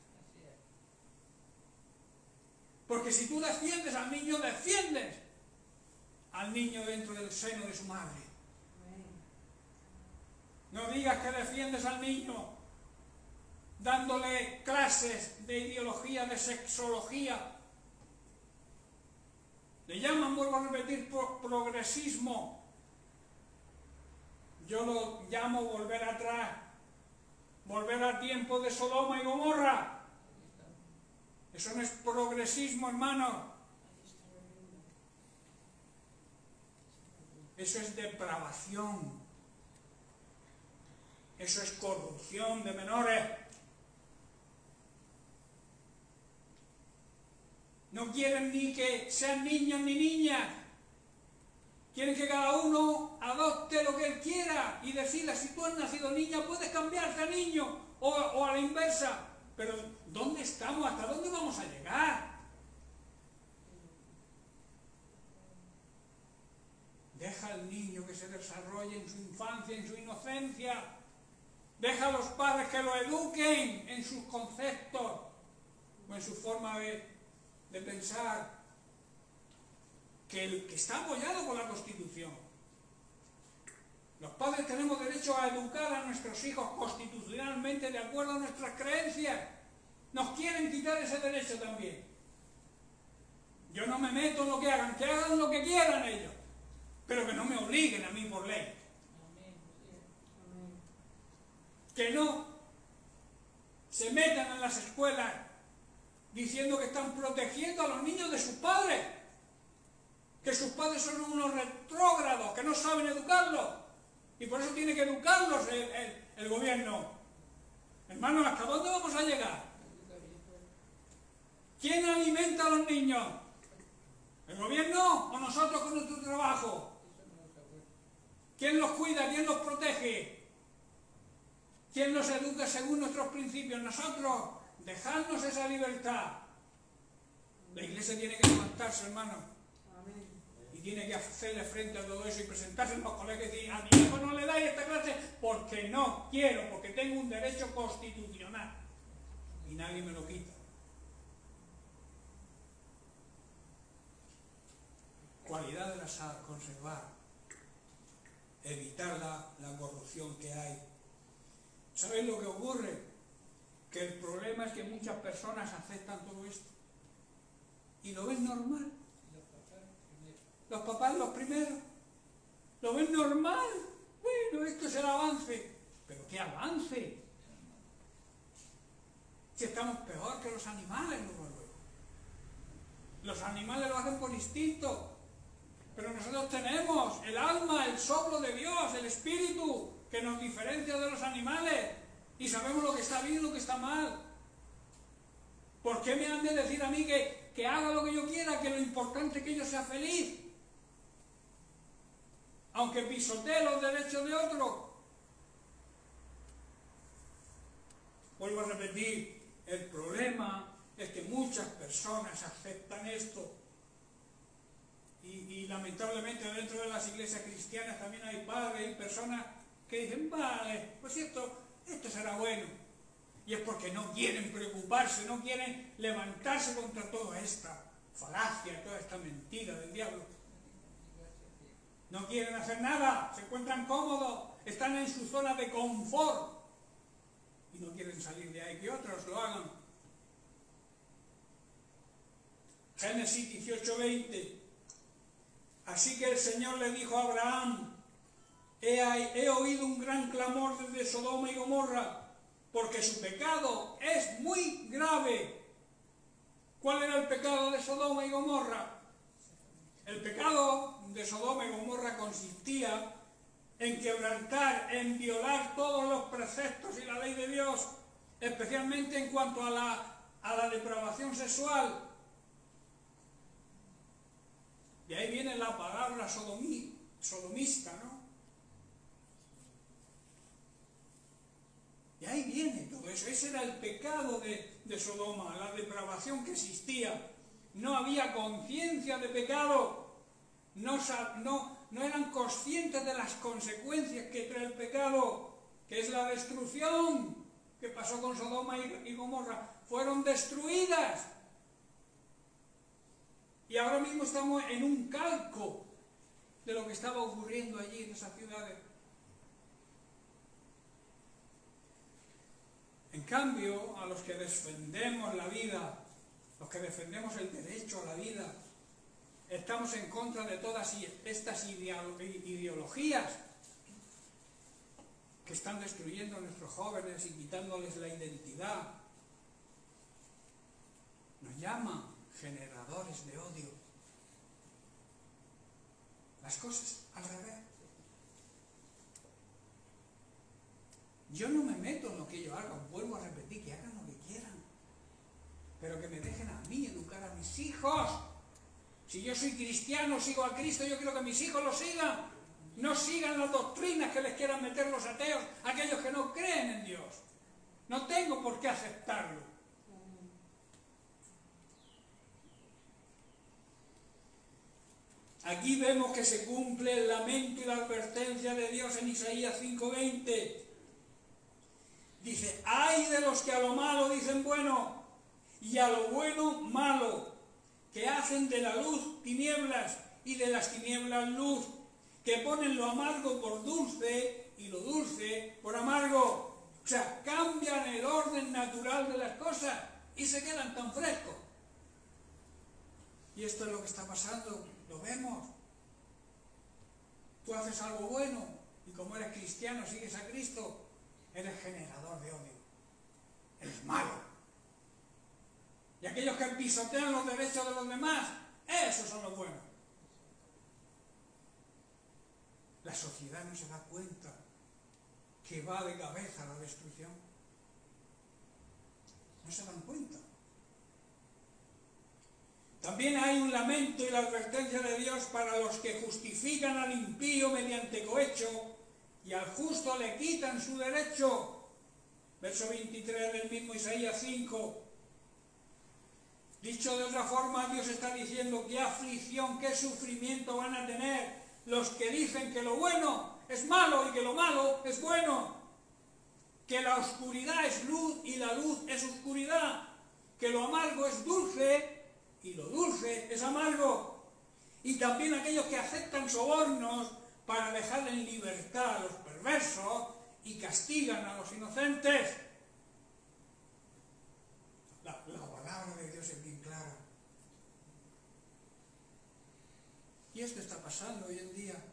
Porque si tú defiendes al niño, defiendes al niño dentro del seno de su madre. No digas que defiendes al niño dándole clases de ideología, de sexología. Le llaman, vuelvo a repetir, progresismo. Yo lo llamo volver atrás, volver al tiempo de Sodoma y Gomorra. Eso no es progresismo, hermano. Eso es depravación. Eso es corrupción de menores. No quieren ni que sean niños ni niñas. Quieren que cada uno adopte lo que él quiera y decirle, si tú has nacido niña, puedes cambiarte a niño o a la inversa. Pero ¿dónde estamos? ¿Hasta dónde vamos a llegar? Deja al niño que se desarrolle en su infancia, en su inocencia. Deja a los padres que lo eduquen en sus conceptos o en su forma de pensar, que está apoyado por la Constitución. Los padres tenemos derecho a educar a nuestros hijos constitucionalmente de acuerdo a nuestras creencias. Nos quieren quitar ese derecho también. Yo no me meto en lo que hagan lo que quieran ellos, pero que no me obliguen a mí por ley. Que no se metan en las escuelas diciendo que están protegiendo a los niños de sus padres, que sus padres son unos retrógrados, que no saben educarlos, y por eso tiene que educarlos el gobierno. Hermanos, ¿hasta dónde vamos a llegar? ¿Quién alimenta a los niños? ¿El gobierno o nosotros con nuestro trabajo? ¿Quién los cuida? ¿Quién los protege? ¿Quién nos educa según nuestros principios? Nosotros. Dejadnos esa libertad. La iglesia tiene que levantarse, hermano. Y tiene que hacerle frente a todo eso y presentarse en los colegios y decir, a mi hijo no le dais esta clase porque no quiero, porque tengo un derecho constitucional. Y nadie me lo quita. Cualidad de la sal, conservar, evitar la corrupción que hay ¿Sabéis lo que ocurre? Que el problema es que muchas personas aceptan todo esto y lo ven normal. Los papás los primeros lo ven normal. Bueno, esto es el avance. ¿Pero qué avance? Si estamos peor que los animales luego. Los animales lo hacen por instinto, pero nosotros tenemos el alma, el soplo de Dios, el espíritu, que nos diferencia de los animales, y sabemos lo que está bien y lo que está mal. ¿Por qué me han de decir a mí que haga lo que yo quiera, que lo importante es que yo sea feliz? Aunque pisotee los derechos de otro. Vuelvo a repetir, el problema es que muchas personas aceptan esto. Y lamentablemente dentro de las iglesias cristianas también hay padres y personas que dicen, vale, pues esto será bueno. Y es porque no quieren preocuparse, no quieren levantarse contra toda esta falacia, toda esta mentira del diablo. No quieren hacer nada, se encuentran cómodos, están en su zona de confort y no quieren salir de ahí, que otros lo hagan. Génesis 18:20. Así que el Señor le dijo a Abraham, he oído un gran clamor desde Sodoma y Gomorra, porque su pecado es muy grave. ¿Cuál era el pecado de Sodoma y Gomorra? El pecado de Sodoma y Gomorra consistía en quebrantar, en violar todos los preceptos y la ley de Dios, especialmente en cuanto a la depravación sexual. De ahí viene la palabra sodomista, ¿no? Y ahí viene todo eso. Ese era el pecado de Sodoma, la depravación que existía. No había conciencia de pecado. No eran conscientes de las consecuencias que trae el pecado, que es la destrucción. ¿Qué pasó con Sodoma y Gomorra? Fueron destruidas. Y ahora mismo estamos en un calco de lo que estaba ocurriendo allí en esas ciudades. En cambio, a los que defendemos la vida, los que defendemos el derecho a la vida, estamos en contra de todas estas ideologías que están destruyendo a nuestros jóvenes y quitándoles la identidad. Nos llaman generadores de odio. Las cosas al revés. Yo no me meto en lo que ellos hagan, vuelvo a repetir, que hagan lo que quieran, pero que me dejen a mí educar a mis hijos. Si yo soy cristiano, sigo a Cristo, yo quiero que mis hijos lo sigan. No sigan las doctrinas que les quieran meter los ateos, aquellos que no creen en Dios. No tengo por qué aceptarlo. Aquí vemos que se cumple el lamento y la advertencia de Dios en Isaías 5:20. Dice, ay de los que a lo malo dicen bueno y a lo bueno malo, que hacen de la luz tinieblas y de las tinieblas luz, que ponen lo amargo por dulce y lo dulce por amargo. O sea, cambian el orden natural de las cosas y se quedan tan frescos. Y esto es lo que está pasando, lo vemos. Tú haces algo bueno y como eres cristiano, sigues a Cristo, eres generador de odio, eres malo. Y aquellos que pisotean los derechos de los demás, esos son los buenos. La sociedad no se da cuenta que va de cabeza a la destrucción. No se dan cuenta. También hay un lamento y la advertencia de Dios para los que justifican al impío mediante cohecho y al justo le quitan su derecho. Verso 23 del mismo Isaías 5. Dicho de otra forma, Dios está diciendo qué aflicción, qué sufrimiento van a tener los que dicen que lo bueno es malo y que lo malo es bueno. Que la oscuridad es luz y la luz es oscuridad. Que lo amargo es dulce y lo dulce es amargo. Y también aquellos que aceptan sobornos para dejar en libertad a los perversos y castigan a los inocentes. La palabra de Dios es bien clara. Y esto está pasando hoy en día.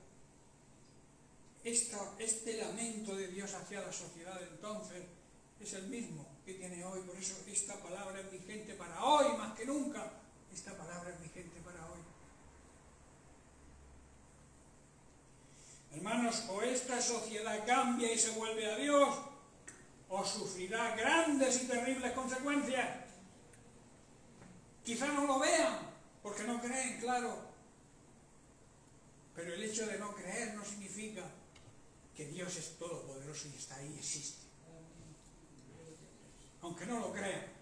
Este lamento de Dios hacia la sociedad de entonces es el mismo que tiene hoy. Por eso esta palabra es vigente para hoy más que nunca. Esta palabra es vigente para hoy. Hermanos, o esta sociedad cambia y se vuelve a Dios, o sufrirá grandes y terribles consecuencias. Quizá no lo vean, porque no creen, claro. Pero el hecho de no creer no significa que Dios es todopoderoso y está ahí, existe. Aunque no lo crean.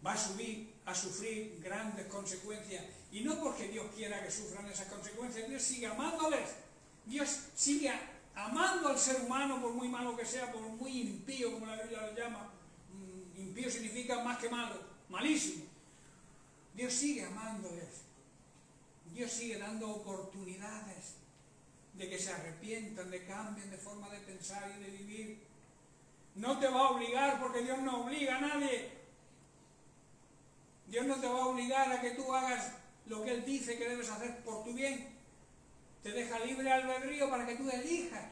Va a sufrir grandes consecuencias. Y no porque Dios quiera que sufran esas consecuencias. Dios sigue amándoles. Dios sigue amando al ser humano, por muy malo que sea, por muy impío, como la Biblia lo llama. Impío significa más que malo, malísimo. Dios sigue amándoles. Dios sigue dando oportunidades de que se arrepientan, de cambien de forma de pensar y de vivir. No te va a obligar, porque Dios no obliga a nadie. Dios no te va a obligar a que tú hagas lo que Él dice que debes hacer por tu bien. Te deja libre albedrío para que tú elijas.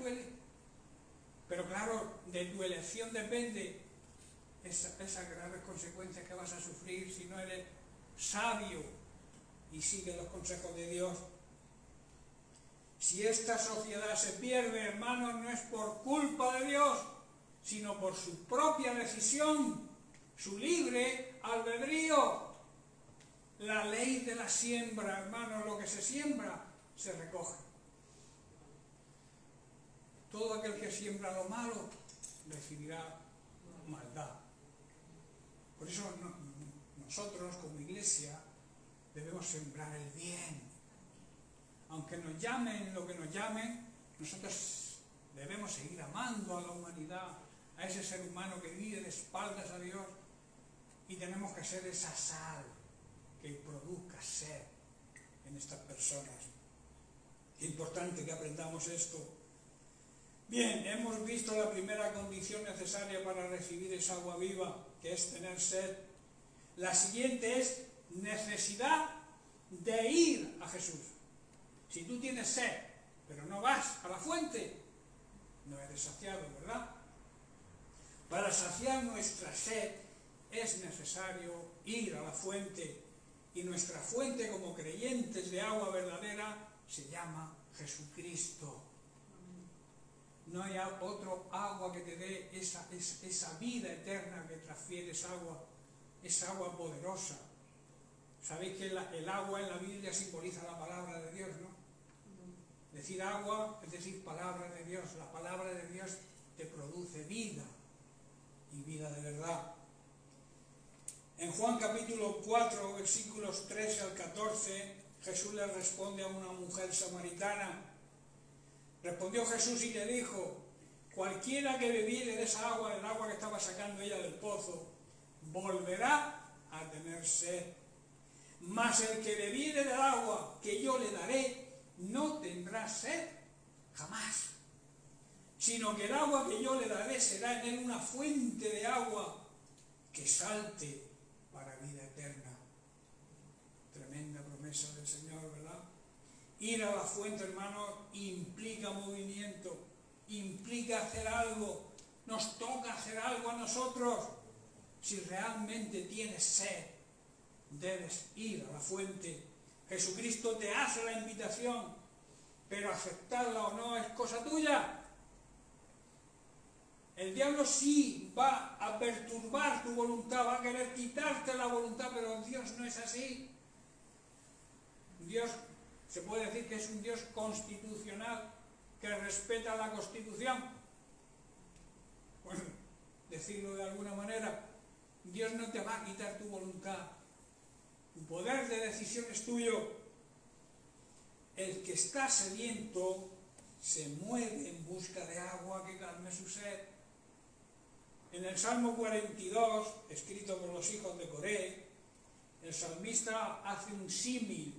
Pero claro, de tu elección depende esas graves consecuencias que vas a sufrir si no eres sabio y sigue los consejos de Dios. Si esta sociedad se pierde, hermanos, no es por culpa de Dios, sino por su propia decisión, su libre albedrío. La ley de la siembra, hermanos, lo que se siembra, se recoge. Todo aquel que siembra lo malo, recibirá maldad. Por eso nosotros, como iglesia, debemos sembrar el bien. Aunque nos llamen lo que nos llamen, nosotros debemos seguir amando a la humanidad, a ese ser humano que vive de espaldas a Dios, y tenemos que ser esa sal que produzca sed en estas personas. Qué importante que aprendamos esto. Bien, hemos visto la primera condición necesaria para recibir esa agua viva, que es tener sed. La siguiente es necesidad de ir a Jesús. Si tú tienes sed, pero no vas a la fuente, no eres saciado, ¿verdad? Para saciar nuestra sed es necesario ir a la fuente, y nuestra fuente como creyentes de agua verdadera se llama Jesucristo. No hay otro agua que te dé esa vida eterna que transfiere esa agua poderosa. Sabéis que el agua en la Biblia simboliza la palabra de Dios, ¿no? Decir agua es decir palabra de Dios. La palabra de Dios te produce vida, y vida de verdad. En Juan capítulo 4, versículos 13 al 14, Jesús le responde a una mujer samaritana. Respondió Jesús y le dijo: cualquiera que bebiere de esa agua, del agua que estaba sacando ella del pozo, volverá a tener sed. Mas el que bebiere del agua que yo le daré, no tendrá sed jamás, sino que el agua que yo le daré será en él una fuente de agua que salte para vida eterna. Tremenda promesa del Señor, ¿verdad? Ir a la fuente, hermano, implica movimiento, implica hacer algo. Nos toca hacer algo a nosotros. Si realmente tienes sed, debes ir a la fuente. Jesucristo te hace la invitación, pero aceptarla o no es cosa tuya. El diablo sí va a perturbar tu voluntad, va a querer quitarte la voluntad, pero Dios no es así. Dios, se puede decir que es un Dios constitucional, que respeta la Constitución. Bueno, decirlo de alguna manera, Dios no te va a quitar tu voluntad. Tu poder de decisión es tuyo. El que está sediento se mueve en busca de agua que calme su sed. En el Salmo 42, escrito por los hijos de Coré, el salmista hace un símil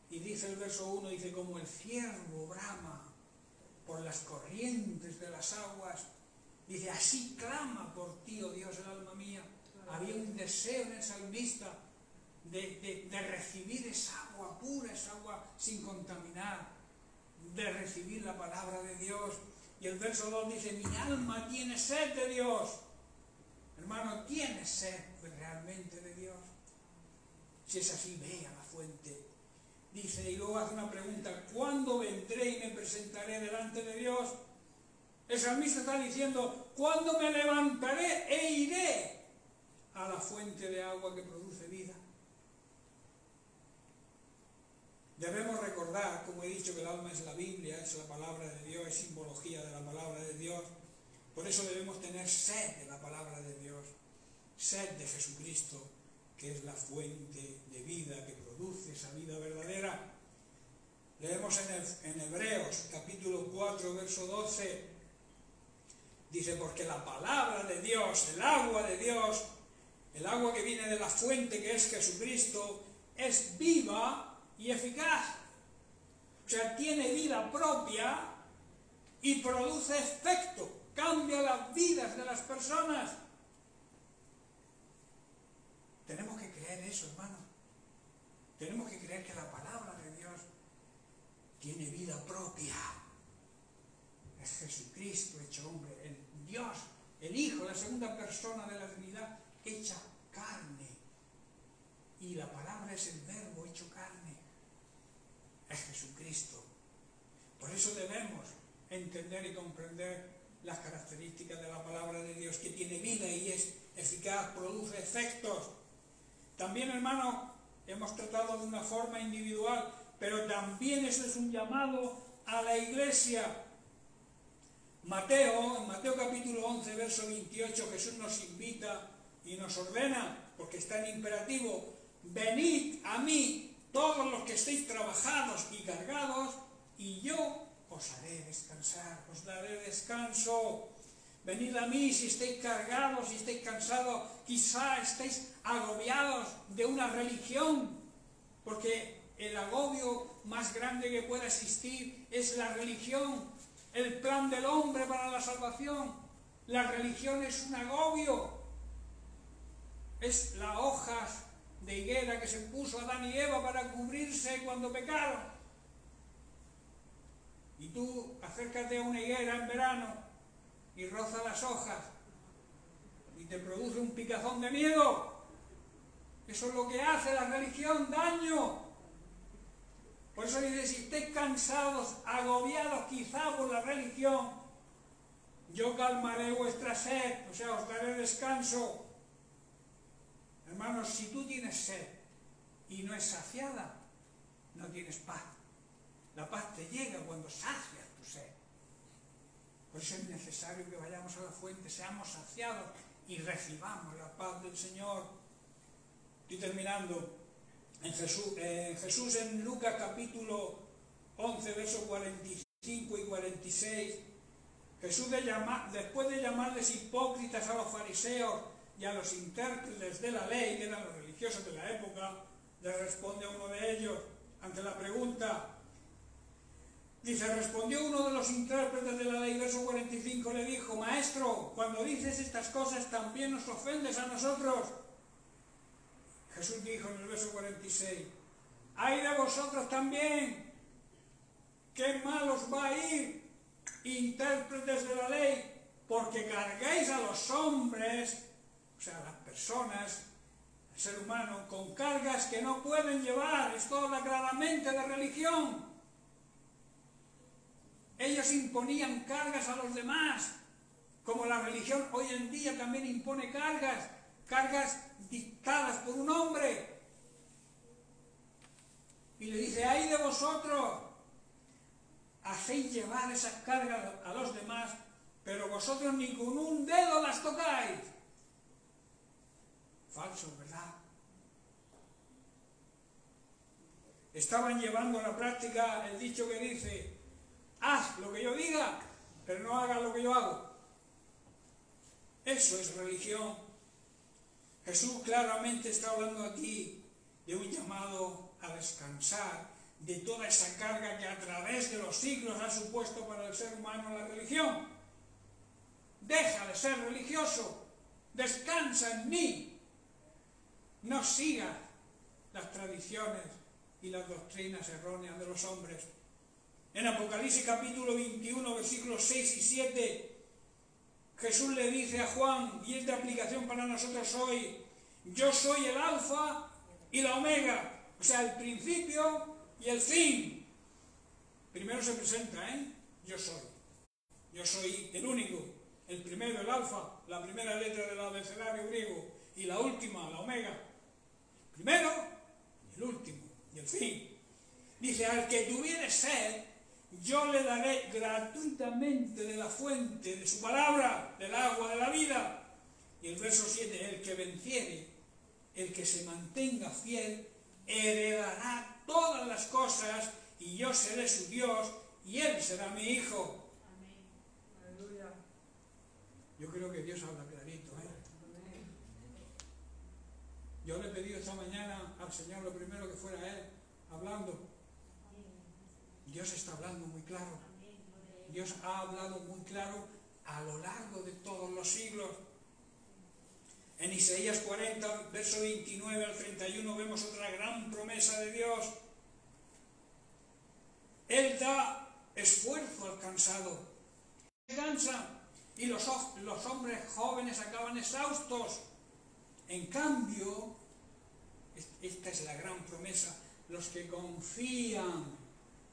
Y dice el verso 1, dice, como el ciervo brama por las corrientes de las aguas, dice, así clama por ti, oh Dios, el alma mía. Había un deseo en el salmista de recibir esa agua pura, esa agua sin contaminar, de recibir la palabra de Dios. Y el verso 2 dice, mi alma tiene sed de Dios. Hermano, ¿tienes sed realmente de Dios? Si es así, ve a la fuente. Dice, y luego hace una pregunta, ¿cuándo vendré y me presentaré delante de Dios? El salmista está diciendo, ¿cuándo me levantaré e iré a la fuente de agua que produce vida? Debemos recordar, como he dicho, que el alma es la Biblia, es la palabra de Dios, es simbología de la palabra de Dios. Por eso debemos tener sed de la palabra de Dios, sed de Jesucristo, que es la fuente de vida, que produce esa vida verdadera. Leemos en Hebreos, capítulo 4, verso 12, dice, porque la palabra de Dios, el agua de Dios, el agua que viene de la fuente que es Jesucristo, es viva y eficaz. O sea, tiene vida propia y produce efecto, cambia las vidas de las personas. Tenemos que creer eso, hermano. Tenemos que creer que la palabra de Dios tiene vida propia. Es Jesucristo hecho hombre, el Dios, el Hijo, la segunda persona de la Trinidad, hecha carne. Y la palabra es el verbo hecho carne. Es Jesucristo. Por eso debemos entender y comprender las características de la palabra de Dios, que tiene vida y es eficaz, produce efectos. También, hermano, hemos tratado de una forma individual, pero también eso es un llamado a la iglesia. En Mateo capítulo 11, verso 28, Jesús nos invita y nos ordena, porque está en imperativo, venid a mí todos los que estéis trabajados y cargados, y yo os haré descansar, os daré descanso. Venid a mí si estáis cargados, si estáis cansados, quizá estáis agobiados de una religión, porque el agobio más grande que pueda existir es la religión, el plan del hombre para la salvación. La religión es un agobio, es las hojas de higuera que se puso Adán y Eva para cubrirse cuando pecaron. Y tú acércate a una higuera en verano y roza las hojas y te produce un picazón de miedo. Eso es lo que hace la religión, daño. Por eso dice, si estéis cansados, agobiados quizá por la religión, yo calmaré vuestra sed, o sea, os daré descanso. Hermanos, si tú tienes sed y no es saciada, no tienes paz. La paz te llega cuando sacias tu sed. Por eso es necesario que vayamos a la fuente, seamos saciados y recibamos la paz del Señor. Estoy terminando. En Jesús en Lucas capítulo 11, versos 45 y 46, Jesús después de llamarles hipócritas a los fariseos y a los intérpretes de la ley, que eran los religiosos de la época, le responde a uno de ellos ante la pregunta. Dice, respondió uno de los intérpretes de la ley, verso 45, le dijo, Maestro, cuando dices estas cosas también nos ofendes a nosotros. Jesús dijo en el verso 46, ¡ay de vosotros también! ¡Qué mal os va a ir, intérpretes de la ley! Porque cargáis a los hombres, o sea, las personas, el ser humano, con cargas que no pueden llevar. Esto habla claramente de religión. Ellos imponían cargas a los demás, como la religión hoy en día también impone cargas dictadas por un hombre. Y le dice, ¡ay de vosotros! Hacéis llevar esas cargas a los demás, pero vosotros ni con un dedo las tocáis. Falso, ¿verdad? Estaban llevando a la práctica el dicho que dice, haz lo que yo diga, pero no hagas lo que yo hago. Eso es religión. Jesús claramente está hablando aquí de un llamado a descansar, de toda esa carga que a través de los siglos ha supuesto para el ser humano la religión. Deja de ser religioso, descansa en mí, no sigas las tradiciones y las doctrinas erróneas de los hombres. En Apocalipsis capítulo 21, versículos 6 y 7, Jesús le dice a Juan, y es de aplicación para nosotros hoy: yo soy el alfa y la omega, o sea, el principio y el fin. Primero se presenta, yo soy el único, el primero, el alfa, la primera letra del abecedario griego, y la última, la omega. Primero, el último y el fin. Dice: al que tuviere sed, yo le daré gratuitamente de la fuente de su palabra, del agua de la vida. Y el verso 7, el que venciere, el que se mantenga fiel, heredará todas las cosas, y yo seré su Dios, y él será mi hijo. Amén. Aleluya. Yo creo que Dios habla clarito, Yo le he pedido esta mañana al Señor lo primero que fuera Él hablando. Dios está hablando muy claro. Dios ha hablado muy claro a lo largo de todos los siglos. En Isaías 40, verso 29 al 31, vemos otra gran promesa de Dios. Él da esfuerzo al cansado, descansa, y los hombres jóvenes acaban exhaustos. En cambio, esta es la gran promesa: los que confían,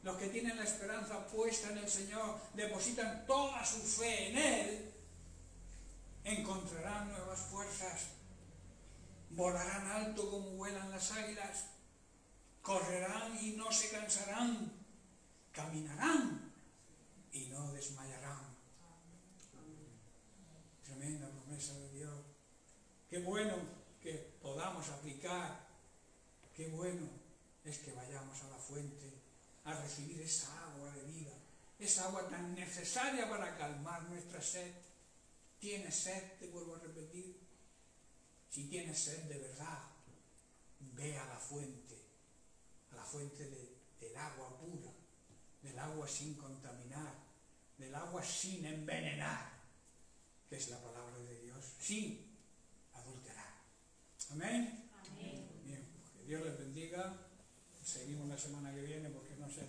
los que tienen la esperanza puesta en el Señor, depositan toda su fe en Él, encontrarán nuevas fuerzas, volarán alto como vuelan las águilas, correrán y no se cansarán, caminarán y no desmayarán. Tremenda promesa de Dios. Qué bueno que podamos aplicar, qué bueno es que vayamos a la fuente a recibir esa agua de vida, esa agua tan necesaria para calmar nuestra sed. ¿Tienes sed? Te vuelvo a repetir. Si tienes sed de verdad, ve a la fuente del agua pura, del agua sin contaminar, del agua sin envenenar, que es la palabra de Dios, sin adulterar. Amén. Amén. Bien, que Dios les bendiga. Seguimos la semana que viene, porque no sé